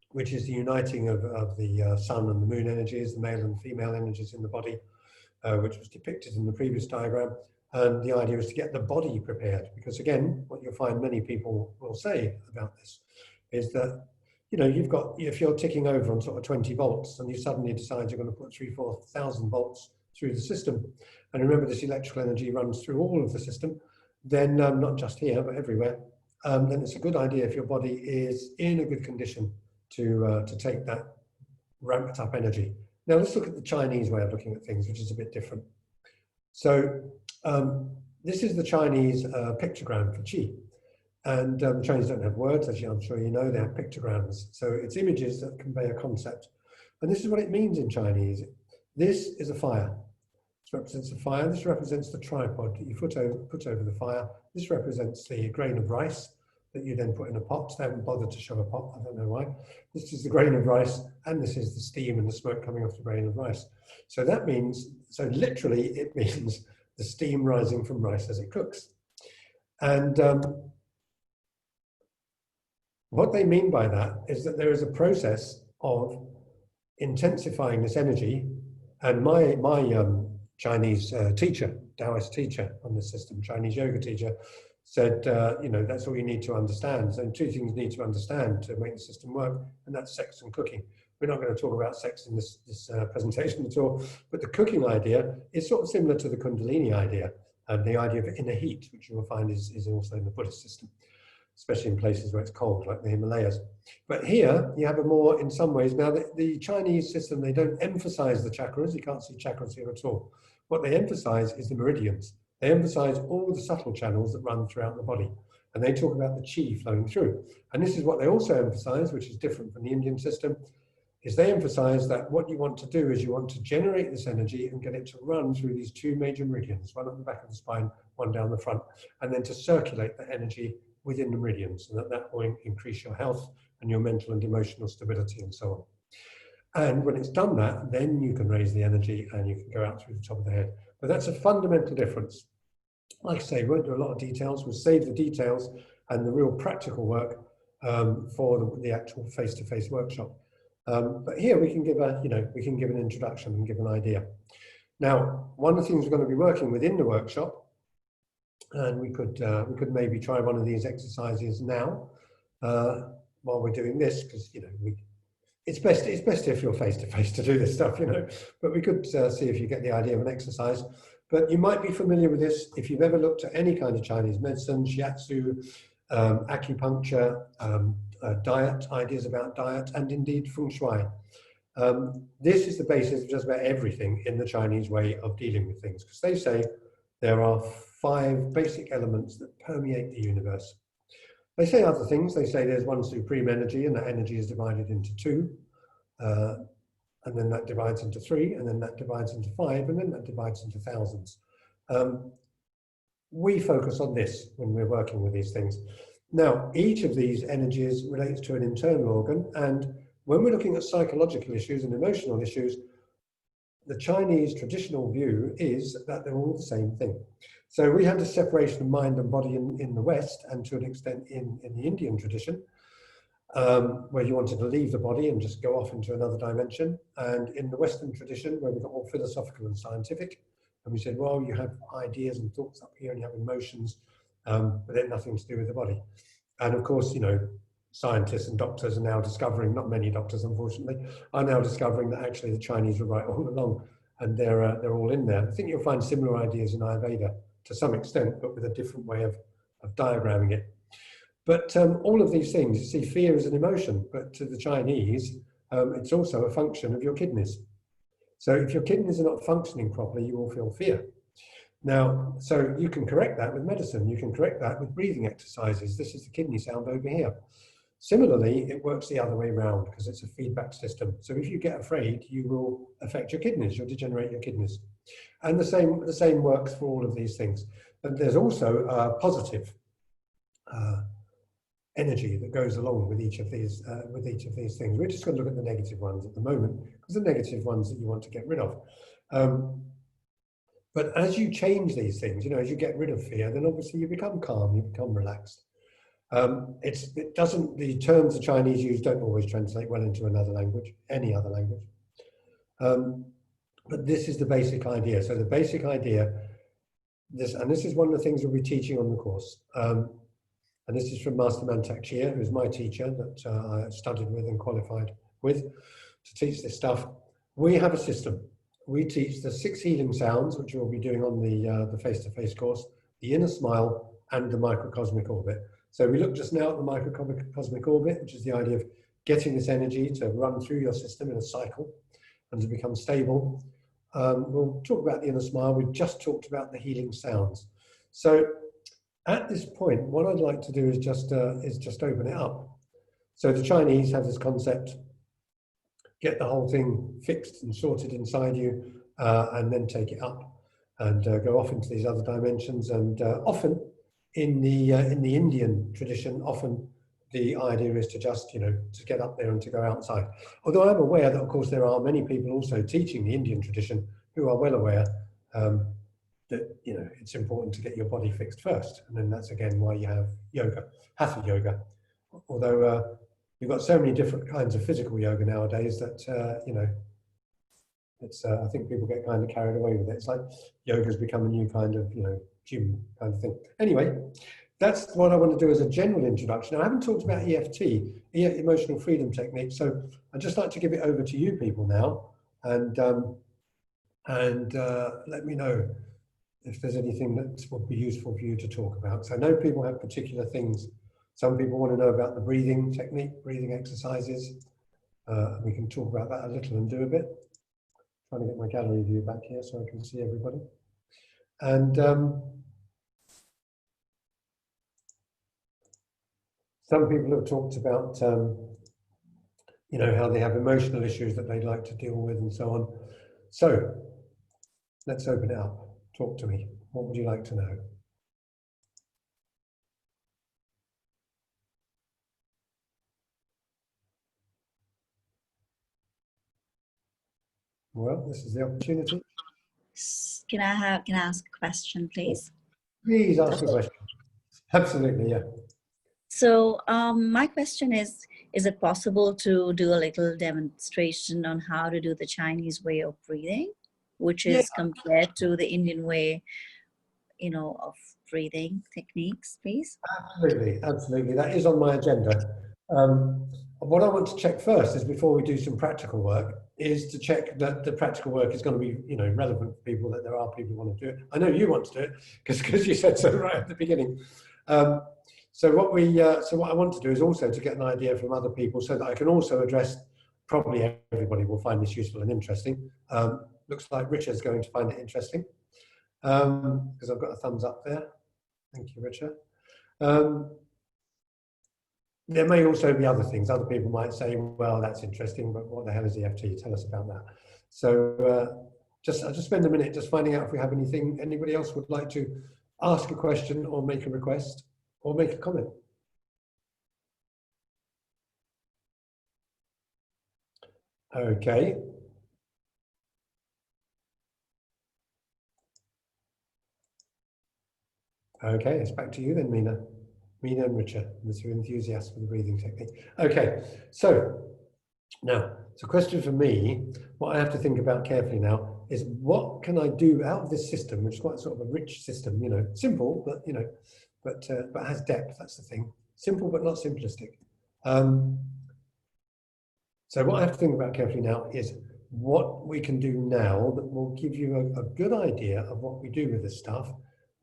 which is the uniting of the sun and the moon energies, the male and female energies in the body, which was depicted in the previous diagram. And the idea is to get the body prepared, because again, what you'll find many people will say about this is that, you know, if you're ticking over on sort of 20 volts and you suddenly decide you're going to put 3,000-4,000 volts through the system, and remember this electrical energy runs through all of the system, then not just here but everywhere, then it's a good idea if your body is in a good condition to take that ramped up energy. Now let's look at the Chinese way of looking at things, which is a bit different. So this is the Chinese pictogram for qi. And the Chinese don't have words, as I'm sure you know, they have pictograms. So it's images that convey a concept. And this is what it means in Chinese. This is a fire. This represents a fire. This represents the tripod that you put over the fire. This represents the grain of rice that you then put in a pot. They haven't bothered to show a pot, I don't know why. This is the grain of rice, and this is the steam and the smoke coming off the grain of rice. So that means, so literally it means the steam rising from rice as it cooks. And what they mean by that is that there is a process of intensifying this energy. And my Chinese teacher, Taoist teacher on this system, Chinese yoga teacher, said, you know, that's all you need to understand. So two things you need to understand to make the system work, and that's sex and cooking. We're not going to talk about sex in this presentation at all, but the cooking idea is sort of similar to the Kundalini idea, and the idea of inner heat, which you will find is also in the Buddhist system, especially in places where it's cold, like the Himalayas. But here, you have a more, in some ways, now the Chinese system, they don't emphasize the chakras. You can't see chakras here at all. What they emphasize is the meridians. They emphasize all the subtle channels that run throughout the body. And they talk about the qi flowing through. And this is what they also emphasize, which is different from the Indian system, is they emphasize that what you want to do is you want to generate this energy and get it to run through these two major meridians, one at the back of the spine, one down the front, and then to circulate that energy within the meridians, and that will increase your health and your mental and emotional stability and so on. And when it's done that, then you can raise the energy and you can go out through the top of the head. But that's a fundamental difference. Like I say, we won't do a lot of details. We'll save the details and the real practical work for the actual face-to-face workshop. But here we can give an introduction and give an idea. Now, one of the things we're going to be working with in the workshop, and we could maybe try one of these exercises now while we're doing this, because it's best if you're face to face to do this stuff, But we could see if you get the idea of an exercise. But you might be familiar with this if you've ever looked at any kind of Chinese medicine, shiatsu, acupuncture, diet, ideas about diet, and indeed feng shui. This is the basis of just about everything in the Chinese way of dealing with things, because they say there are 5 basic elements that permeate the universe. They say other things. They say there's one supreme energy, and that energy is divided into 2, and then that divides into 3, and then that divides into 5, and then that divides into thousands. We focus on this when we're working with these things. Now, each of these energies relates to an internal organ, and when we're looking at psychological issues and emotional issues, the Chinese traditional view is that they're all the same thing. So we had a separation of mind and body in the West, and to an extent in the Indian tradition, where you wanted to leave the body and just go off into another dimension. And in the Western tradition, where we got all philosophical and scientific, and we said, well, you have ideas and thoughts up here and you have emotions, but they're nothing to do with the body. And of course, scientists and doctors are now discovering, not many doctors unfortunately, are now discovering that actually the Chinese were right all along, and they're all in there. I think you'll find similar ideas in Ayurveda to some extent, but with a different way of diagramming it. But all of these things, you see, fear is an emotion, but to the Chinese, it's also a function of your kidneys. So if your kidneys are not functioning properly, you will feel fear. Now, so you can correct that with medicine. You can correct that with breathing exercises. This is the kidney sound over here. Similarly, it works the other way around because it's a feedback system. So if you get afraid, you will affect your kidneys. You'll degenerate your kidneys. And the same works for all of these things. But there's also positive energy that goes along with each of these things. We're just going to look at the negative ones at the moment, because the negative ones that you want to get rid of. But as you change these things, you know, as you get rid of fear, then obviously you become calm, you become relaxed. The terms the Chinese use don't always translate well into another language, any other language. But this is the basic idea. So the basic idea, this is one of the things we'll be teaching on the course. And this is from Master Mantak Chia, who's my teacher that I studied with and qualified with to teach this stuff. We have a system. We teach the 6 healing sounds, which we'll be doing on the face-to-face course, the inner smile, and the microcosmic orbit. So we looked just now at the microcosmic orbit, which is the idea of getting this energy to run through your system in a cycle and to become stable. We'll talk about the inner smile. We've just talked about the healing sounds. So at this point, what I'd like to do is just open it up. So the Chinese have this concept: get the whole thing fixed and sorted inside you, and then take it up and go off into these other dimensions. And often in the Indian tradition, often the idea is to just, you know, to get up there and to go outside. Although I'm aware that, of course, there are many people also teaching the Indian tradition who are well aware that, you know, it's important to get your body fixed first. And then that's again why you have yoga, hatha yoga. Although you've got so many different kinds of physical yoga nowadays that, you know, it's, I think people get kind of carried away with it. It's like yoga's become a new kind of, you know, gym kind of thing. Anyway, that's what I want to do as a general introduction. I haven't talked about EFT, emotional freedom technique. So I'd just like to give it over to you people now, and let me know if there's anything that would be useful for you to talk about. So I know people have particular things. Some people want to know about the breathing technique, breathing exercises. We can talk about that a little and do a bit. Trying to get my gallery view back here so I can see everybody. And some people have talked about, you know, how they have emotional issues that they'd like to deal with and so on. So let's open it up. Talk to me. What would you like to know? Well, this is the opportunity. Can I ask a question, please? Please ask a question. Absolutely, yeah. So my question is it possible to do a little demonstration on how to do the Chinese way of breathing, which is compared to the Indian way, you know, of breathing techniques, please? Absolutely, absolutely. That is on my agenda. What I want to check first is, before we do some practical work, is to check that the practical work is going to be, you know, relevant for people, that there are people who want to do it. I know you want to do it because you said so right at the beginning. So what I want to do is also to get an idea from other people, so that I can also address, probably everybody will find this useful and interesting. Looks like Richard's going to find it interesting, because I've got a thumbs up there. Thank you, Richard. There may also be other things. Other people might say, well, that's interesting, but what the hell is EFT? Tell us about that. So I'll just spend a minute just finding out if we have anything. Anybody else would like to ask a question or make a request or make a comment? Okay. Okay, it's back to you then, Mina. Mina and Richard, the two enthusiasts for the breathing technique. Okay, so now, it's a question for me. What I have to think about carefully now is, what can I do out of this system, which is quite sort of a rich system, you know, simple, but, you know, but has depth, that's the thing. Simple, but not simplistic. So what I have to think about carefully now is what we can do now that will give you a good idea of what we do with this stuff,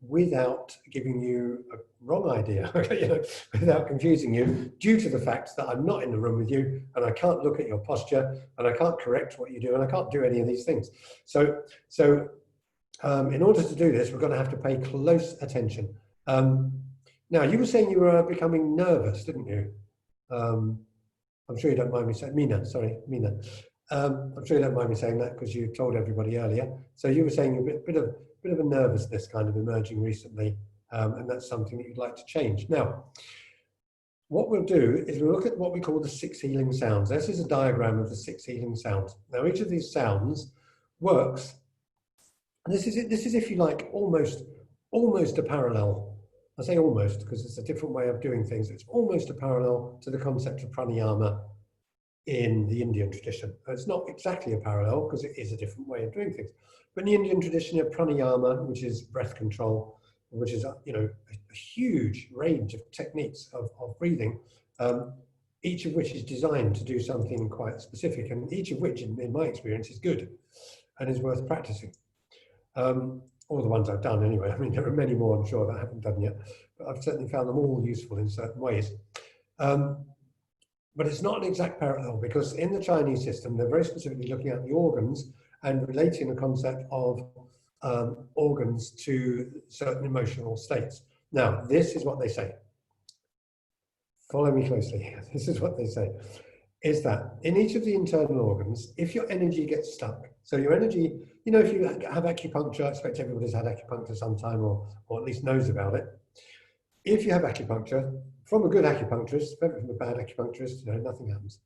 without giving you a wrong idea, you know, without confusing you, due to the fact that I'm not in the room with you, and I can't look at your posture, and I can't correct what you do, and I can't do any of these things. So in order to do this, we're going to have to pay close attention. Now, you were saying you were becoming nervous, didn't you? I'm sure you don't mind me saying, Mina, sorry, Mina. I'm sure you don't mind me saying that, because you told everybody earlier. So you were saying a bit of a nervousness kind of emerging recently, and that's something that you'd like to change. Now, what we'll do is we'll look at what we call the 6 healing sounds. This is a diagram of the 6 healing sounds. Now, each of these sounds works, and this is, if you like, almost a parallel. I say almost because it's a different way of doing things. It's almost a parallel to the concept of pranayama in the Indian tradition. It's not exactly a parallel because it is a different way of doing things. But in the Indian tradition, you have pranayama, which is breath control, which is, you know, a huge range of techniques of breathing, each of which is designed to do something quite specific, and each of which, in my experience, is good and is worth practicing. All the ones I've done anyway. I mean, there are many more, I'm sure, that I haven't done yet, but I've certainly found them all useful in certain ways. But it's not an exact parallel, because in the Chinese system, they're very specifically looking at the organs and relating the concept of organs to certain emotional states. Now, this is what they say. Follow me closely. This is what they say, is that in each of the internal organs, if your energy gets stuck, so your energy, you know, if you have acupuncture, I expect everybody's had acupuncture sometime, or at least knows about it. If you have acupuncture, from a good acupuncturist, from a bad acupuncturist, you know, nothing happens.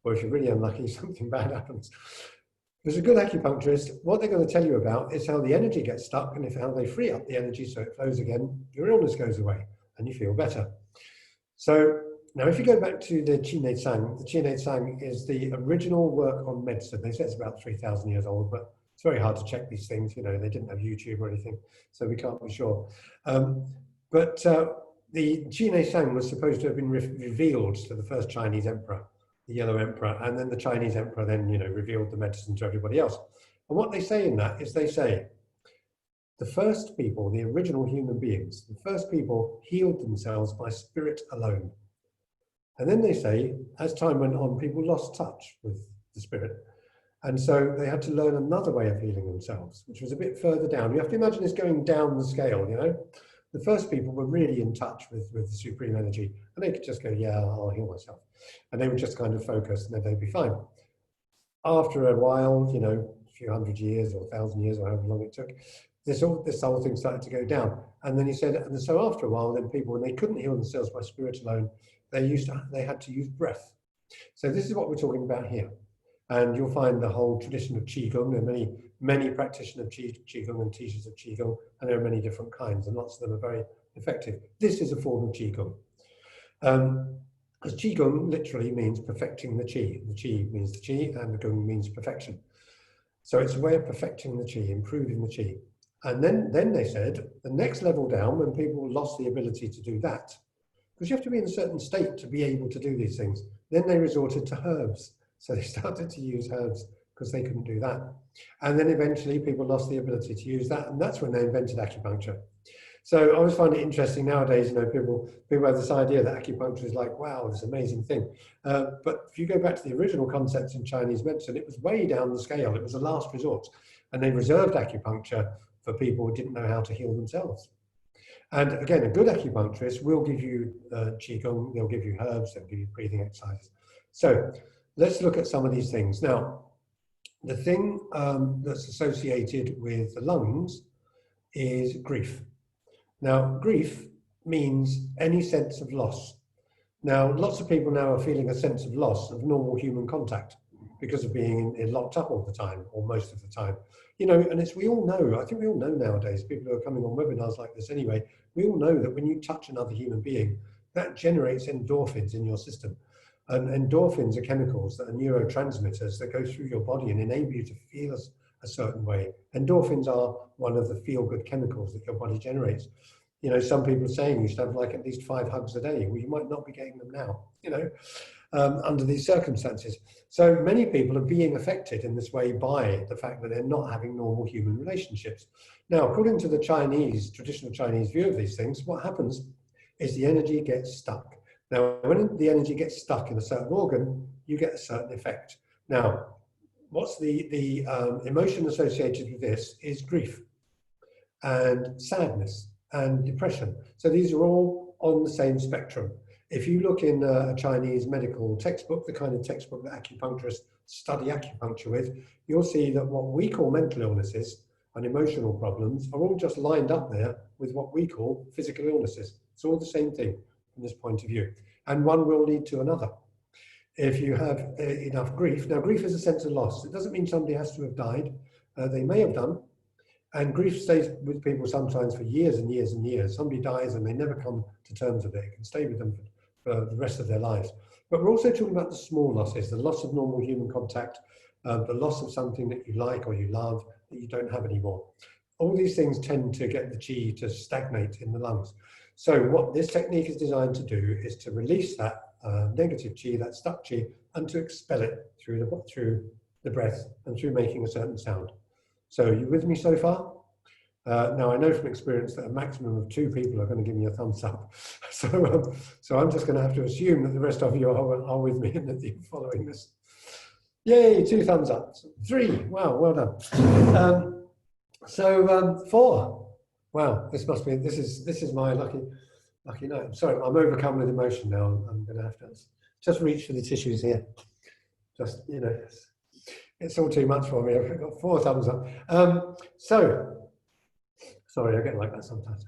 Or if you're really unlucky, something bad happens. There's a good acupuncturist, what they're going to tell you about is how the energy gets stuck, and how they free up the energy so it flows again, your illness goes away and you feel better. So now if you go back to the Qi Tsang, the Qi Tsang is the original work on medicine. They say it's about 3,000 years old, but it's very hard to check these things. You know, they didn't have YouTube or anything, so we can't be sure. But the Qi Tsang was supposed to have been revealed to the first Chinese emperor, the Yellow Emperor, and then the Chinese emperor then, you know, revealed the medicine to everybody else. And what they say in that is they say, the first people, the original human beings, the first people healed themselves by spirit alone. And then they say, as time went on, people lost touch with the spirit. And so they had to learn another way of healing themselves, which was a bit further down. You have to imagine this going down the scale, you know? The first people were really in touch with the supreme energy, and they could just go, yeah, I'll heal myself. And they would just kind of focus, and then they'd be fine. After a while, you know, a few hundred years or 1,000 years, or however long it took, this whole thing started to go down. And then he said, and so after a while, then people, when they couldn't heal themselves by spirit alone, they had to use breath. So this is what we're talking about here. And you'll find the whole tradition of Qigong. There are many practitioners of Qigong and teachers of Qigong, and there are many different kinds, and lots of them are very effective. This is a form of Qigong. Because Qigong literally means perfecting the Qi. The Qi means the Qi, and the Gong means perfection. So it's a way of perfecting the Qi, improving the Qi. And then they said, the next level down, when people lost the ability to do that, because you have to be in a certain state to be able to do these things, then they resorted to herbs. So they started to use herbs because they couldn't do that. And then eventually people lost the ability to use that, and that's when they invented acupuncture. So I always find it interesting nowadays, you know, people have this idea that acupuncture is like, wow, this amazing thing. But if you go back to the original concepts in Chinese medicine, it was way down the scale. It was a last resort. And they reserved acupuncture for people who didn't know how to heal themselves. And again, a good acupuncturist will give you Qigong, they'll give you herbs, they'll give you breathing exercises. So let's look at some of these things. Now, the thing that's associated with the lungs is grief. Now, grief means any sense of loss. Now, lots of people now are feeling a sense of loss of normal human contact because of being locked up all the time, or most of the time. You know, and we all know, I think we all know nowadays, people who are coming on webinars like this anyway, we all know that when you touch another human being, that generates endorphins in your system. And endorphins are chemicals that are neurotransmitters that go through your body and enable you to feel a certain way. Endorphins are one of the feel-good chemicals that your body generates. You know, some people are saying you should have like at least 5 hugs a day. Well, you might not be getting them now, you know, under these circumstances. So many people are being affected in this way by the fact that they're not having normal human relationships. Now, according to the traditional Chinese view of these things, what happens is the energy gets stuck. Now, when the energy gets stuck in a certain organ, you get a certain effect. Now, what's the emotion associated with this is grief and sadness and depression. So these are all on the same spectrum. If you look in a Chinese medical textbook, the kind of textbook that acupuncturists study acupuncture with, you'll see that what we call mental illnesses and emotional problems are all just lined up there with what we call physical illnesses. It's all the same thing. from this point of view. And one will lead to another. If you have enough grief, now grief is a sense of loss. It doesn't mean somebody has to have died. They may have done. And grief stays with people sometimes for years and years and years. Somebody dies and they never come to terms with it. It can stay with them for the rest of their lives. But we're also talking about the small losses, the loss of normal human contact, the loss of something that you like or you love that you don't have anymore. All these things tend to get the chi to stagnate in the lungs. So what this technique is designed to do is to release that negative chi, that stuck chi, and to expel it through the breath and through making a certain sound. So are you with me so far? Now I know from experience that a maximum of 2 people are going to give me a thumbs up. So I'm just going to have to assume that the rest of you are with me and that you're following this. Yay, 2 thumbs up. 3, wow, well done. 4, wow, this is my lucky night. I'm sorry, I'm overcome with emotion now. I'm going to have to just reach for the tissues here. Just, you know, it's all too much for me. I've got 4 thumbs up. Sorry, I get like that sometimes.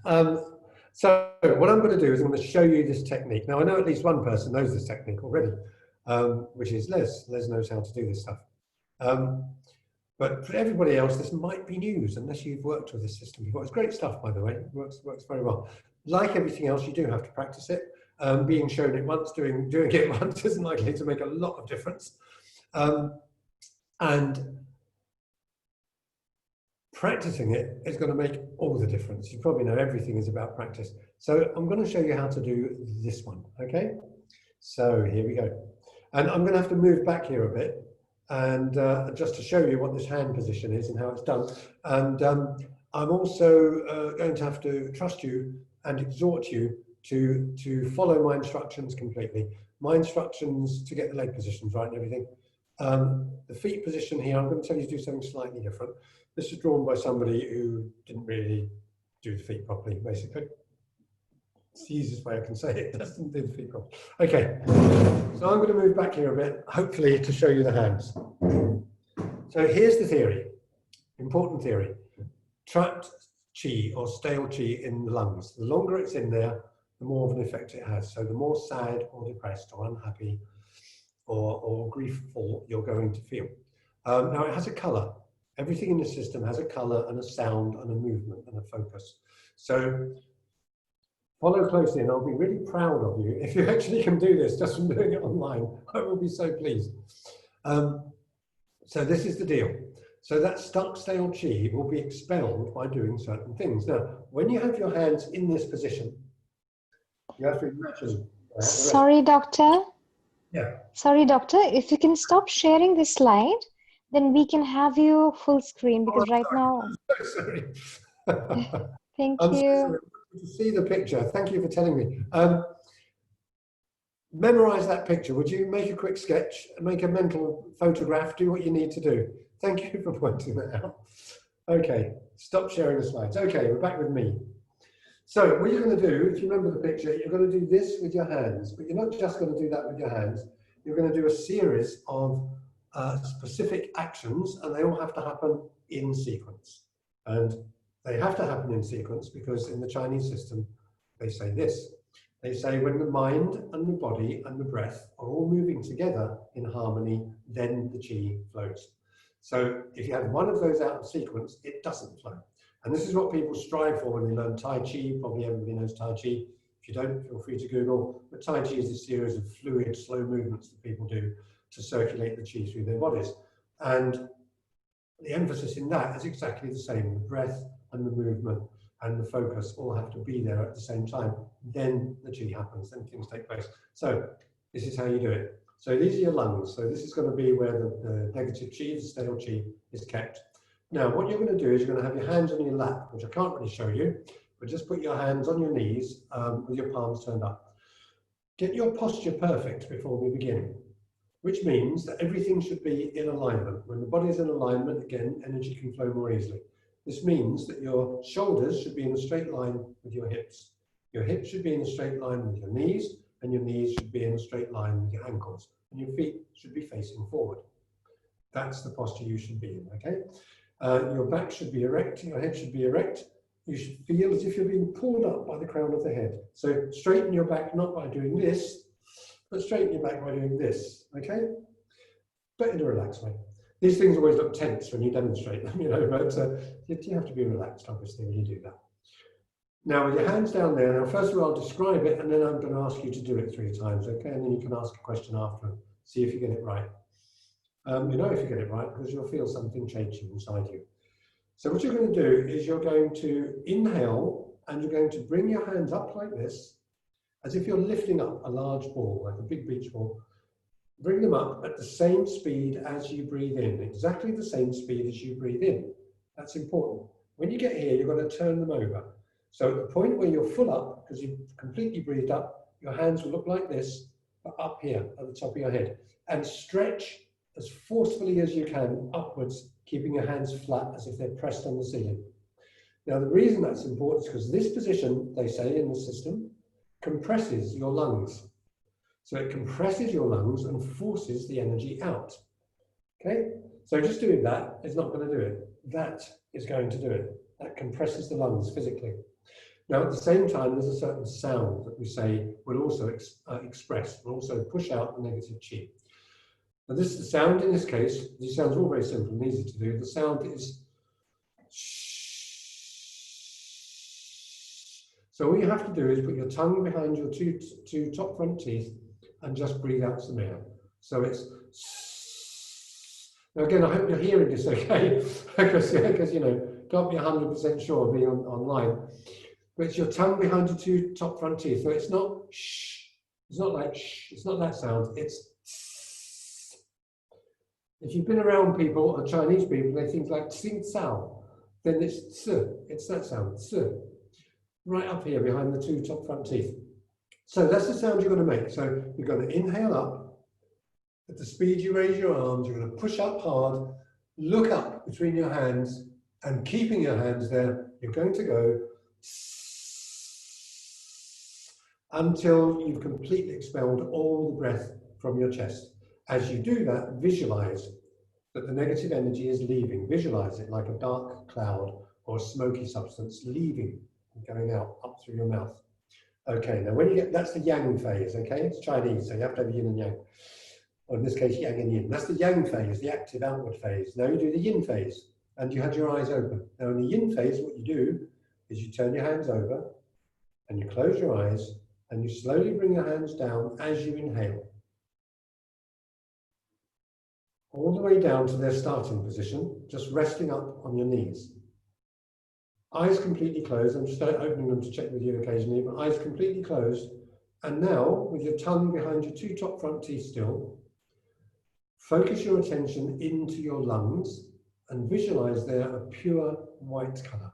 So what I'm going to do is I'm going to show you this technique. Now I know at least one person knows this technique already, which is Les. Les knows how to do this stuff. But for everybody else, this might be news unless you've worked with this system before. It's great stuff, by the way. It works very well. Like everything else, you do have to practice it. Being shown it once, doing it once isn't likely to make a lot of difference. And practicing it is going to make all the difference. You probably know everything is about practice. So I'm going to show you how to do this one, okay? So here we go. And I'm going to have to move back here a bit and just to show you what this hand position is and how it's done. And I'm also going to have to trust you and exhort you to follow my instructions completely. My instructions to get the leg positions right and everything. The feet position here, I'm going to tell you to do something slightly different. This is drawn by somebody who didn't really do the feet properly, basically. It's the easiest way I can say it, doesn't do the feet properly. Okay, so I'm going to move back here a bit, hopefully to show you the hands. So here's the theory, important theory. Trapped chi or stale chi in the lungs. The longer it's in there, the more of an effect it has. So the more sad or depressed or unhappy or griefful you're going to feel. Now it has a color. Everything in the system has a color and a sound and a movement and a focus. So follow closely and I'll be really proud of you if you actually can do this just from doing it online. I will be so pleased. So this is the deal. So that stuck stale chi will be expelled by doing certain things. Now, when you have your hands in this position, you have to imagine. Sorry, doctor. Yeah. Sorry, doctor. If you can stop sharing this slide, then we can have you full screen because right now. I'm so sorry. Thank I'm you. so sorry to see the picture. Thank you for telling me. Memorize that picture. Would you make a quick sketch, make a mental photograph, do what you need to do? Thank you for pointing that out. Okay, stop sharing the slides. Okay, we're back with me. So what you're going to do, if you remember the picture, you're going to do this with your hands, but you're not just going to do that with your hands. You're going to do a series of specific actions, and they all have to happen in sequence. And they have to happen in sequence because in the Chinese system, they say this. They say when the mind and the body and the breath are all moving together in harmony, then the chi flows. So if you have one of those out of sequence, it doesn't flow. And this is what people strive for when they learn Tai Chi. Probably everybody knows Tai Chi. If you don't, feel free to Google. But Tai Chi is a series of fluid, slow movements that people do to circulate the chi through their bodies. And the emphasis in that is exactly the same. The breath and the movement and the focus all have to be there at the same time. Then the chi happens, then things take place. So this is how you do it. So these are your lungs. So this is going to be where the negative chi, the stale chi, is kept. Now, what you're going to do is you're going to have your hands on your lap, which I can't really show you, but just put your hands on your knees with your palms turned up. Get your posture perfect before we begin, which means that everything should be in alignment. When the body is in alignment, again, energy can flow more easily. This means that your shoulders should be in a straight line with your hips. Your hips should be in a straight line with your knees, and your knees should be in a straight line with your ankles, and your feet should be facing forward. That's the posture you should be in, okay? Your back should be erect, your head should be erect, you should feel as if you're being pulled up by the crown of the head. So straighten your back, not by doing this, but straighten your back by doing this, okay? But in a relaxed way. These things always look tense when you demonstrate them, you know, but you have to be relaxed, obviously, when you do that. Now, with your hands down there, now first of all, I'll describe it, and then I'm going to ask you to do it 3 times, okay? And then you can ask a question after, see if you get it right. You know if you get it right, because you'll feel something changing inside you. So what you're going to do is you're going to inhale, and you're going to bring your hands up like this, as if you're lifting up a large ball, like a big beach ball. Bring them up at the same speed as you breathe in, exactly the same speed as you breathe in. That's important. When you get here, you're going to turn them over. So at the point where you're full up, because you've completely breathed up, your hands will look like this, but up here at the top of your head. And stretch as forcefully as you can upwards, keeping your hands flat as if they're pressed on the ceiling. Now, the reason that's important is because this position, they say in the system, compresses your lungs. So it compresses your lungs and forces the energy out. Okay? So just doing that is not going to do it. That is going to do it. That compresses the lungs physically. Now, at the same time, there's a certain sound that we say will also express, will also push out the negative chi. Now, this is the sound in this case. These sounds are all very simple and easy to do. The sound is shh. So all you have to do is put your tongue behind your two top front teeth and just breathe out some air. So it's now again, I hope you're hearing this okay, because you know, can't be 100% sure being online. But it's your tongue behind your 2 top front teeth. So it's not shh. It's not like shh. It's not that sound. It's tss. If you've been around people or Chinese people, they think like tsing sao. Then it's tss. It's that sound. Tss. Right up here behind the 2 top front teeth. So that's the sound you're going to make. So you're going to inhale up. At the speed you raise your arms, you're going to push up hard, look up between your hands, and keeping your hands there, you're going to go until you've completely expelled all the breath from your chest. As you do that, visualize that the negative energy is leaving. Visualize it like a dark cloud or a smoky substance leaving and going out up through your mouth. Okay, now when you get, that's the yang phase, okay? It's Chinese, so you have to have yin and yang. Or in this case, yang and yin. That's the yang phase, the active outward phase. Now you do the yin phase, and you had your eyes open. Now in the yin phase, what you do is you turn your hands over, and you close your eyes, and you slowly bring your hands down as you inhale. All the way down to their starting position, just resting up on your knees. Eyes completely closed. I'm just opening them to check with you occasionally, but eyes completely closed. And now, with your tongue behind your 2 top front teeth still, focus your attention into your lungs and visualize there a pure white color.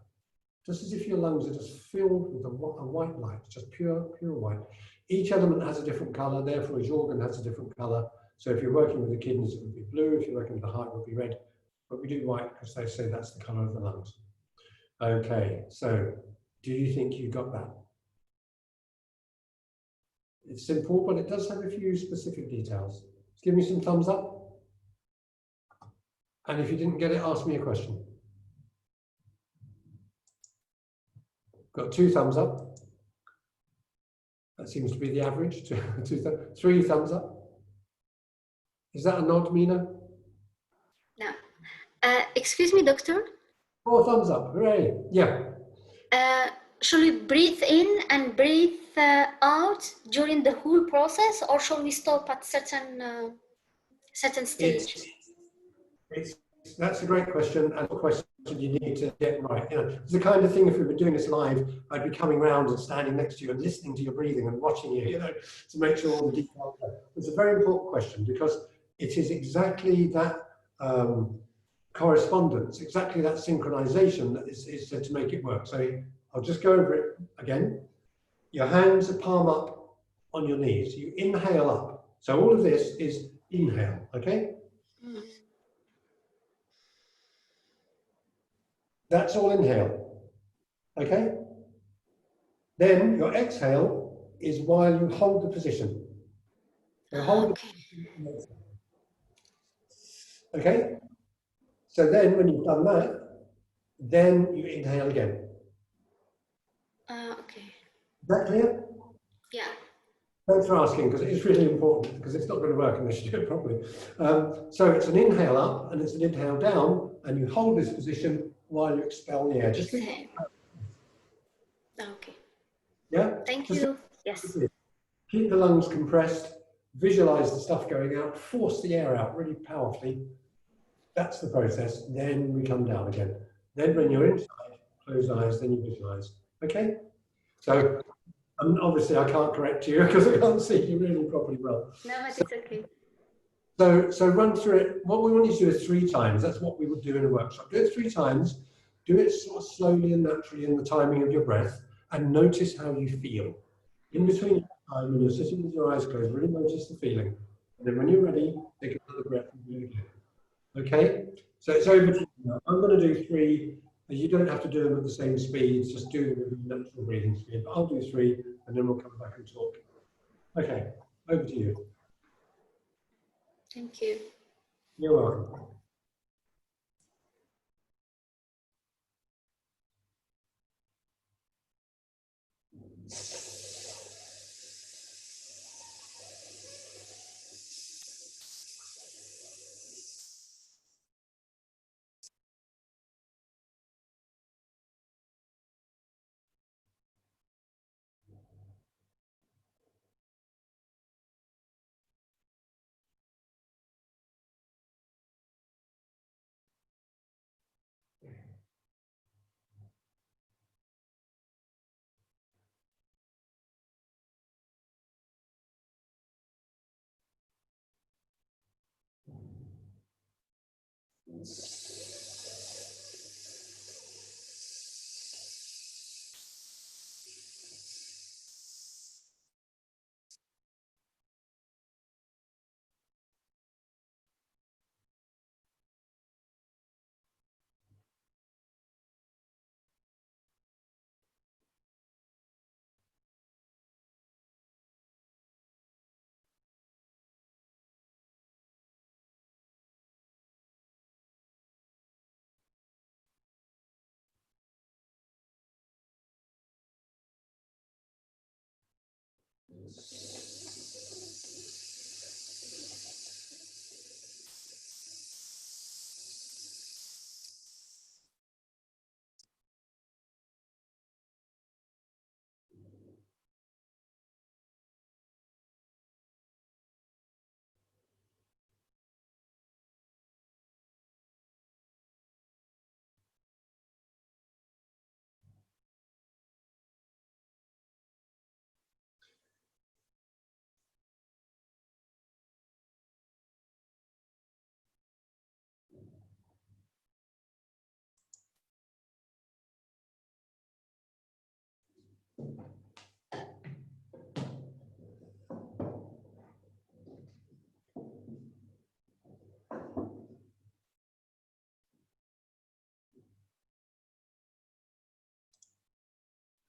Just as if your lungs are just filled with a white light, just pure white. Each element has a different color, therefore each organ has a different color. So if you're working with the kidneys, it would be blue. If you're working with the heart, it would be red. But we do white because they say that's the color of the lungs. Okay, so do you think you got that? It's simple, but it does have a few specific details. Just give me some thumbs up. And if you didn't get it, ask me a question. Got 2 thumbs up. That seems to be the average. 3 thumbs up. Is that a nod, Mina? No. Excuse me, doctor. 4 thumbs up. Hooray. Yeah. Should we breathe in and breathe out during the whole process, or should we stop at certain stage? That's a great question, and a question you need to get right. You know, it's the kind of thing, if we were doing this live, I'd be coming around and standing next to you and listening to your breathing and watching you, you know, to make sure all the details are. It's a very important question because it is exactly that correspondence, exactly that synchronization that is said to make it work. So I'll just go over it again. Your hands are palm up on your knees. You inhale up. So all of this is inhale, okay? That's all inhale, okay? Then your exhale is while you hold the position. So hold the position. Okay? So then when you've done that, then you inhale again. Okay. Is that clear? Yeah. Thanks for asking, because it is really important, because it's not going to work unless you do it properly. So it's an inhale up and it's an inhale down, and you hold this position while you expel the air. Just Exhale. Okay. yeah. Thank Just you. Yes. keep the lungs compressed. Visualize the stuff going out. Force the air out really powerfully. That's the process. Then we come down again. Then when you're inside, close eyes. Then you visualize. Okay. So obviously I can't correct you because I can't see you really properly well. No, but it's okay. So run through it. What we want you to do is 3 times. That's what we would do in a workshop. Do it 3 times. Do it sort of slowly and naturally in the timing of your breath, and notice how you feel. In between each time, when you're sitting with your eyes closed, really notice the feeling. And then when you're ready, take another breath and do it again. Okay? So it's over to you now. I'm going to do 3. You don't have to do them at the same speed. Just do them with the natural breathing speed. But I'll do 3, and then we'll come back and talk. Okay, over to you. Thank you. You're welcome.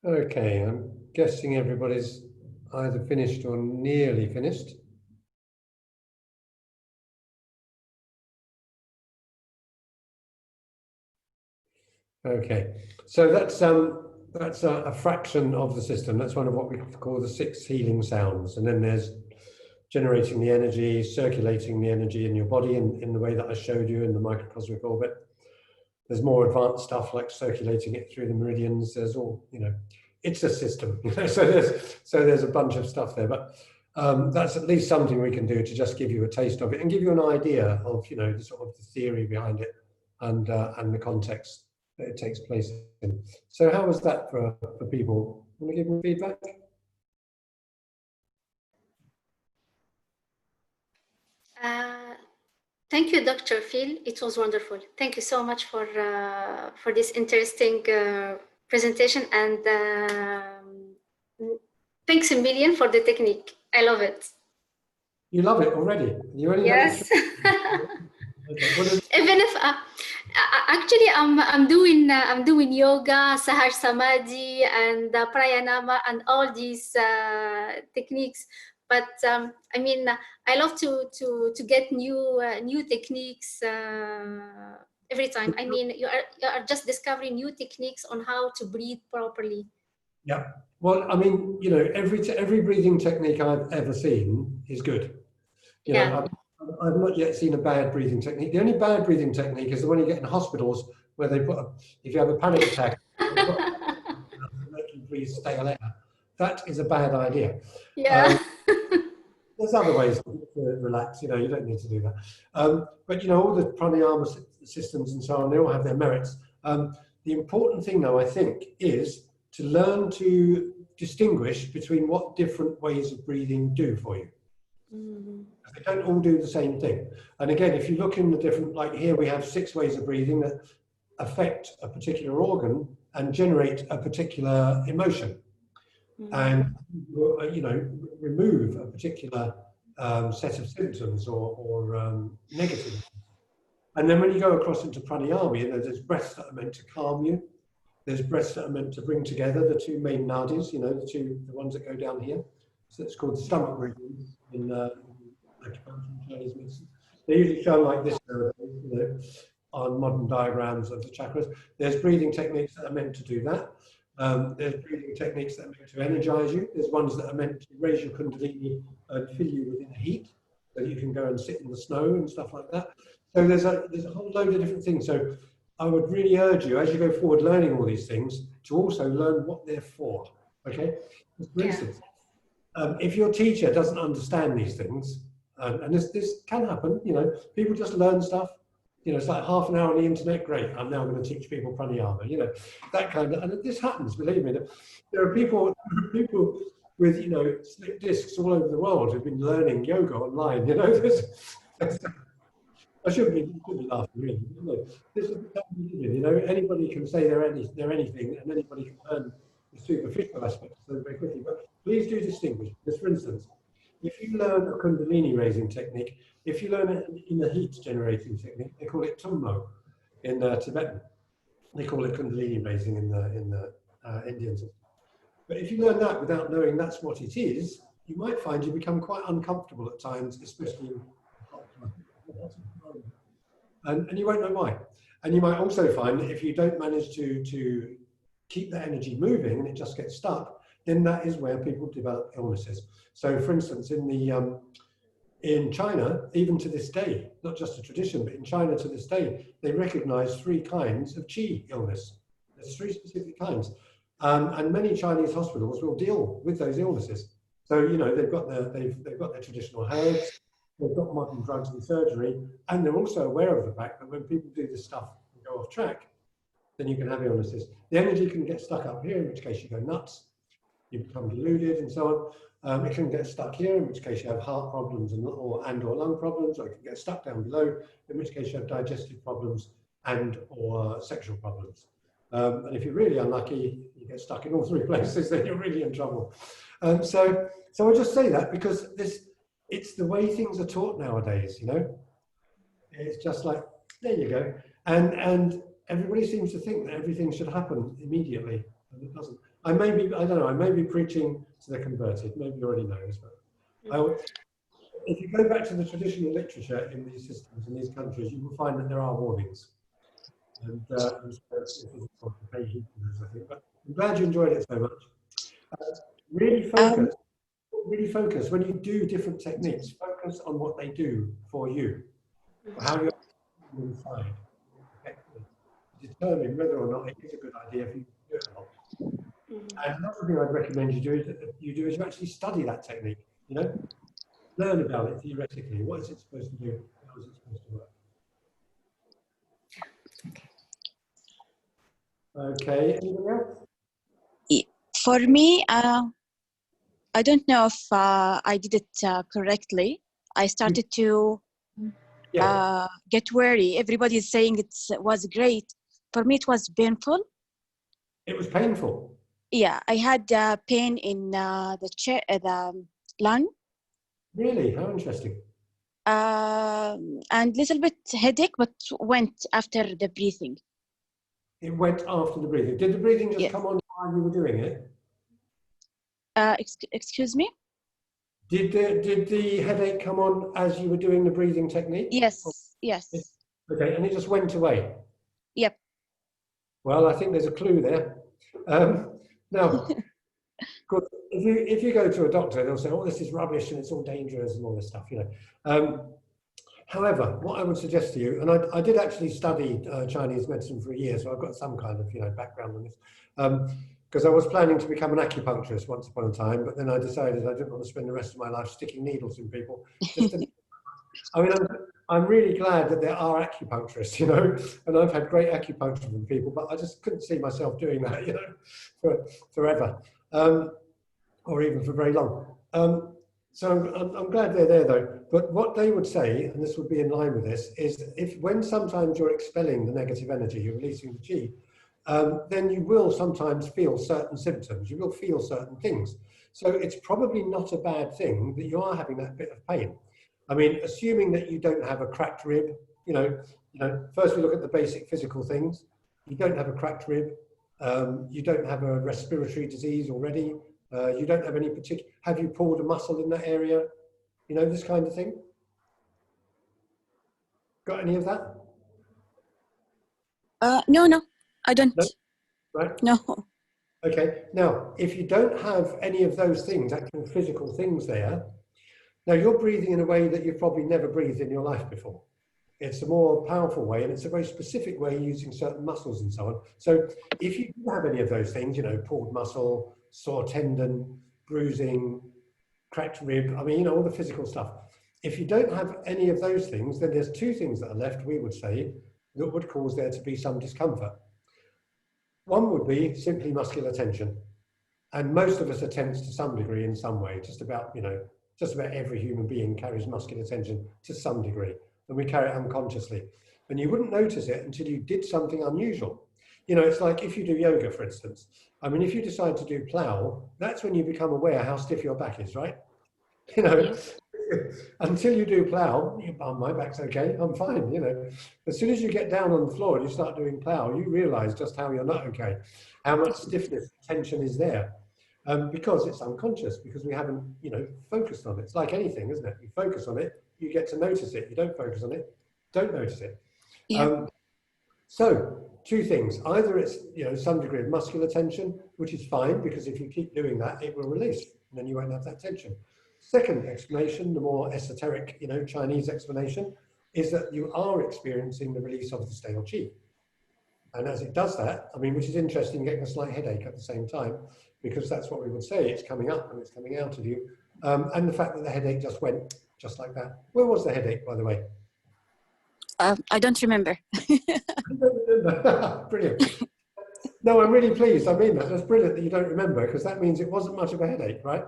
Okay, I'm guessing everybody's either finished or nearly finished. Okay, so that's a fraction of the system. That's one of what we call the 6 healing sounds. And then there's generating the energy, circulating the energy in your body in the way that I showed you in the microcosmic orbit. There's more advanced stuff like circulating it through the meridians. There's all, it's a system. So there's a bunch of stuff there, but that's at least something we can do to just give you a taste of it and give you an idea of, the sort of the theory behind it and the context that it takes place in. So how was that for people? Want to give me feedback? Thank you, Dr. Phil. It was wonderful. Thank you so much for this interesting presentation, and thanks a million for the technique. I love it. You love it already? You only yes. Okay. Even if actually I'm doing yoga, sahar samadhi, and pranayama, and all these techniques. But I mean, I love to get new techniques every time. I mean, you are just discovering new techniques on how to breathe properly. Yeah, Well, I mean, you know, every breathing technique I've ever seen is good. You know, I've not yet seen a bad breathing technique. The only bad breathing technique is the one you get in hospitals where they put, if you have a panic attack, they make you breathe stale air. That is a bad idea. Yeah. There's other ways to relax, you know, you don't need to do that. But, you know, all the pranayama systems and so on, they all have their merits. The important thing, though, I think, is to learn to distinguish between what different ways of breathing do for you. They don't all do the same thing. And again, if you look in the different, like here we have 6 ways of breathing that affect a particular organ and generate a particular emotion. And you know, remove a particular set of symptoms or negative. And then when you go across into pranayama, you know, there's breaths that are meant to calm you. There's breaths that are meant to bring together the 2 main nadis, you know, the ones that go down here. So it's called stomach breathing in acupuncture, Chinese medicine. They usually show like this, you know, on modern diagrams of the chakras. There's breathing techniques that are meant to do that. There's breathing techniques that are meant to energize you. There's ones that are meant to raise your kundalini and fill you with inner heat, so you can go and sit in the snow and stuff like that. So there's a whole load of different things. So I would really urge you, as you go forward learning all these things, to also learn what they're for. Okay? For instance, if your teacher doesn't understand these things, and this can happen, you know, people just learn stuff. You know, it's like half an hour on the internet, great, I'm now going to teach people pranayama, you know, that kind of, and this happens, believe me. There are people with, you know, slip discs all over the world who've been learning yoga online, you know. I shouldn't be laughing, really. You know, this is you know, anybody can say they're anything, and anybody can learn the superficial aspects of them very quickly. But please do distinguish. Because, for instance, if you learn a kundalini raising technique, if you learn it in the heat generating technique, they call it tummo in Tibetan. They call it kundalini raising in the Indian system. But if you learn that without knowing that's what it is, you might find you become quite uncomfortable at times, especially in and you won't know why. And you might also find that if you don't manage to keep that energy moving and it just gets stuck, then that is where people develop illnesses. So, for instance, in China, even to this day, not just a tradition, but in China to this day, they recognize 3 kinds of qi illness. There's 3 specific kinds. And many Chinese hospitals will deal with those illnesses. So, you know, they've got their traditional herbs, they've got modern drugs and surgery, and they're also aware of the fact that when people do this stuff and go off track, then you can have illnesses. The energy can get stuck up here, in which case you go nuts, you become deluded and so on. It can get stuck here, in which case you have heart problems or lung problems, or it can get stuck down below, in which case you have digestive problems or sexual problems. And if you're really unlucky, you get stuck in all 3 places, then you're really in trouble. So I just say that because it's the way things are taught nowadays, you know. It's just like, there you go. And everybody seems to think that everything should happen immediately, and it doesn't. I may be preaching to the converted, maybe you already know this, but if you go back to the traditional literature in these systems, in these countries, you will find that there are warnings. And so this is I think, but I'm glad you enjoyed it so much. Really focus when you do different techniques. Focus on what they do for you, how you're inside. Determine whether or not it is a good idea for you to do it or not. And another thing I'd recommend you do is you actually study that technique. You know, learn about it theoretically. What is it supposed to do? How is it supposed to work? Okay. Anything else? For me, I don't know if I did it correctly. I started to get worried. Everybody is saying it was great. For me, it was painful. It was painful. Yeah, I had pain in the lung. Really? How interesting. And little bit headache, but went after the breathing. It went after the breathing. Did the breathing just come on while you were doing it? Excuse me? Did the headache come on as you were doing the breathing technique? Yes, yes. Okay, and it just went away? Yep. Well, I think there's a clue there. Now, Because if you go to a doctor, they'll say, "Oh, this is rubbish and it's all dangerous and all this stuff," you know. However, what I would suggest to you, and I did actually study Chinese medicine for a year, so I've got some kind of, you know, background on this. Because I was planning to become an acupuncturist once upon a time, but then I decided I didn't want to spend the rest of my life sticking needles in people. I mean, I'm really glad that there are acupuncturists, you know, and I've had great acupuncture from people, but I just couldn't see myself doing that, you know, forever, or even for very long. So I'm glad they're there though. But what they would say, and this would be in line with this, is if when sometimes you're expelling the negative energy, you're releasing the chi, then you will sometimes feel certain symptoms. You will feel certain things. So it's probably not a bad thing that you are having that bit of pain. I mean, assuming that you don't have a cracked rib, you know, first we look at the basic physical things. You don't have a cracked rib. You don't have a respiratory disease already. You don't have any particular, have you pulled a muscle in that area? You know, this kind of thing. Got any of that? No, I don't. No? Right? No. Okay. Now, if you don't have any of those things, actual physical things there, now you're breathing in a way that you've probably never breathed in your life before. It's a more powerful way, and it's a very specific way using certain muscles and so on. So if you do have any of those things, you know, pulled muscle, sore tendon, bruising, cracked rib, I mean, you know, all the physical stuff. If you don't have any of those things, then there's two things that are left, we would say, that would cause there to be some discomfort. One would be simply muscular tension. And most of us attempt to some degree in some way, just about, you know, just about every human being carries muscular tension to some degree, and we carry it unconsciously. And you wouldn't notice it until you did something unusual. You know, it's like if you do yoga, for instance. I mean, if you decide to do plow, that's when you become aware how stiff your back is, right? You know, yes. Until you do plow, my back's okay, I'm fine, you know. As soon as you get down on the floor and you start doing plow, you realize just how you're not okay, how much stiffness, tension is there. Because it's unconscious, because we haven't, you know, focused on it. It's like anything, isn't it? You focus on it, you get to notice it. You don't focus on it, don't notice it. Yeah. So two things, either it's, you know, some degree of muscular tension, which is fine, because if you keep doing that, it will release, and then you won't have that tension. Second explanation, the more esoteric, you know, Chinese explanation, is that you are experiencing the release of the stale qi. And as it does that, I mean, which is interesting, getting a slight headache at the same time, because that's what we would say, it's coming up and it's coming out of you. And the fact that the headache just went just like that. Where was the headache, by the way? I don't remember. I don't remember. Brilliant. No, I'm really pleased. I mean that. That's brilliant that you don't remember, because that means it wasn't much of a headache, right?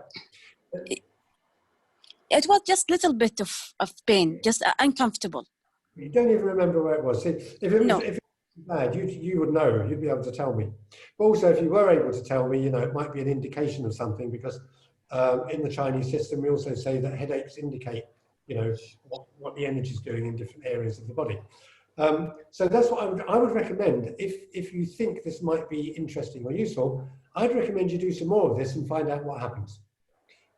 It was just a little bit of pain, just uncomfortable. You don't even remember where it was. See, if it was, no. If it was bad, you would know. You'd be able to tell me. But also, if you were able to tell me, you know, it might be an indication of something, because in the Chinese system, we also say that headaches indicate, you know, what the energy is doing in different areas of the body. So that's what I would recommend. If you think this might be interesting or useful, I'd recommend you do some more of this and find out what happens.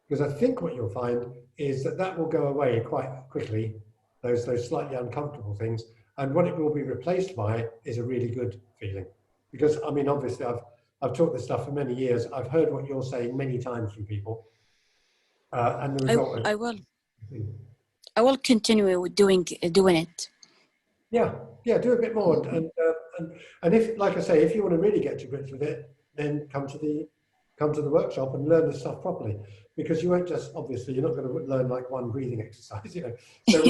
Because I think what you'll find is that that will go away quite quickly, those slightly uncomfortable things, and what it will be replaced by is a really good feeling. Because, I mean, obviously I've taught this stuff for many years. I've heard what you're saying many times from people, and the result. I will continue doing it. Yeah, do a bit more, and if, like I say, if you want to really get to grips with it, then come to the workshop and learn the stuff properly. Because you won't just, obviously, you're not going to learn like one breathing exercise, you know. So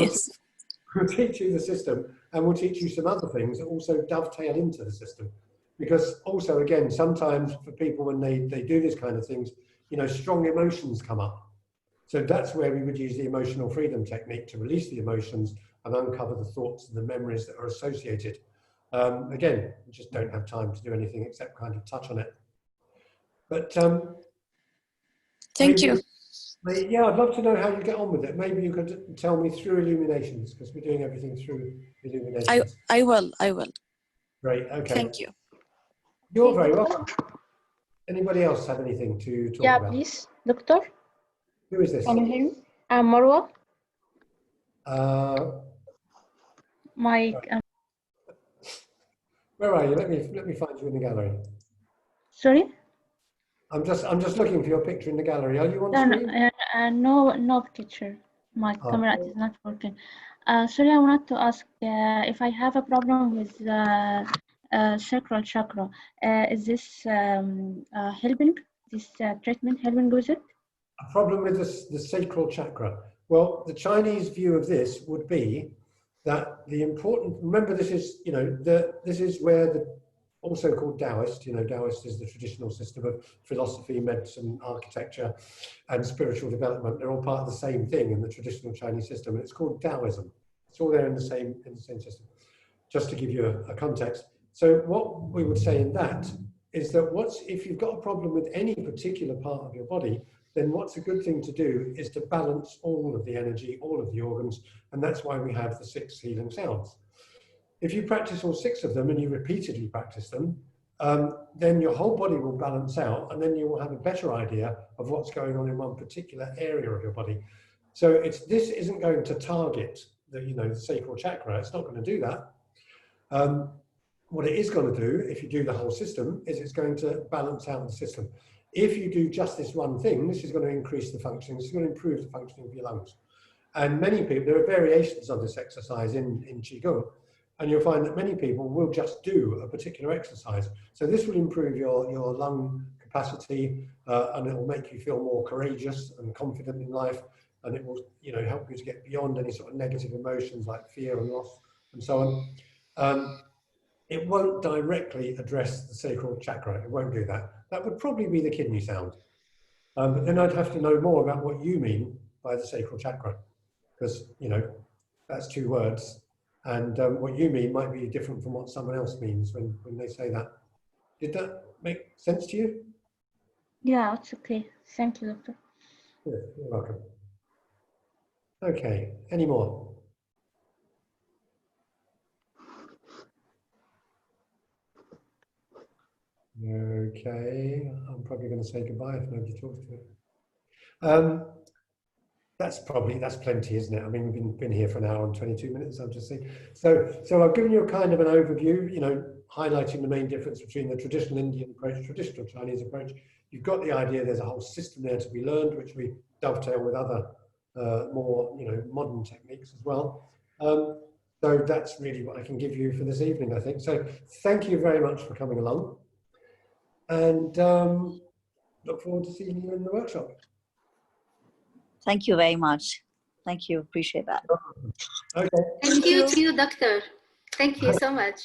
we'll teach you the system, and we'll teach you some other things that also dovetail into the system. Because also, again, sometimes for people when they do this kind of things, you know, strong emotions come up. So that's where we would use the emotional freedom technique to release the emotions and uncover the thoughts and the memories that are associated. Again, we just don't have time to do anything except kind of touch on it. But thank you. Yeah, I'd love to know how you get on with it. Maybe you could tell me through Illuminations, because we're doing everything through Illuminations. I will. Great, okay. Thank you. You're very welcome. Anybody else have anything to talk about? Yeah, please, Doctor. Who is this? Can you hear me? I'm Marwa. Where are you? Let me find you in the gallery. Sorry? I'm just looking for your picture in the gallery. Are you on No, screen? no picture. My Oh. camera is not working. Sorry, I wanted to ask if I have a problem with sacral chakra. Is this helping? This treatment helping with it? A problem with the sacral chakra. Well, the Chinese view of this would be that the important, remember this is, you know, this is where the, also called Taoist, you know, Taoist is the traditional system of philosophy, medicine, architecture, and spiritual development. They're all part of the same thing in the traditional Chinese system, and it's called Taoism. It's all there in the same system, just to give you a context. So what we would say in that is that if you've got a problem with any particular part of your body, then what's a good thing to do is to balance all of the energy, all of the organs, and that's why we have the 6 healing sounds. If you practice all 6 of them and you repeatedly practice them, then your whole body will balance out, and then you will have a better idea of what's going on in one particular area of your body. So this isn't going to target the sacral chakra. It's not going to do that. What it is going to do, if you do the whole system, is it's going to balance out the system. If you do just this one thing, this is going to increase the functioning. This is going to improve the functioning of your lungs. And many people, there are variations of this exercise in Qigong, and you'll find that many people will just do a particular exercise. So this will improve your lung capacity, and it will make you feel more courageous and confident in life, and it will help you to get beyond any sort of negative emotions like fear and loss and so on. It won't directly address the sacral chakra. It won't do that. That would probably be the kidney sound. But then I'd have to know more about what you mean by the sacral chakra, because, that's 2 words. And what you mean might be different from what someone else means when they say that. Did that make sense to you? Yeah, it's okay. Thank you, doctor. Good. You're welcome. Okay, any more? Okay, I'm probably going to say goodbye if nobody talks to it. That's plenty, isn't it? I mean, we've been here for an hour and 22 minutes, I've just seen. So I've given you a kind of an overview, highlighting the main difference between the traditional Indian approach, traditional Chinese approach. You've got the idea there's a whole system there to be learned, which we dovetail with other more, modern techniques as well. So that's really what I can give you for this evening, I think. So thank you very much for coming along, and look forward to seeing you in the workshop. Thank you very much. Thank you. Appreciate that. Okay. Thank you to you, doctor. Thank you so much.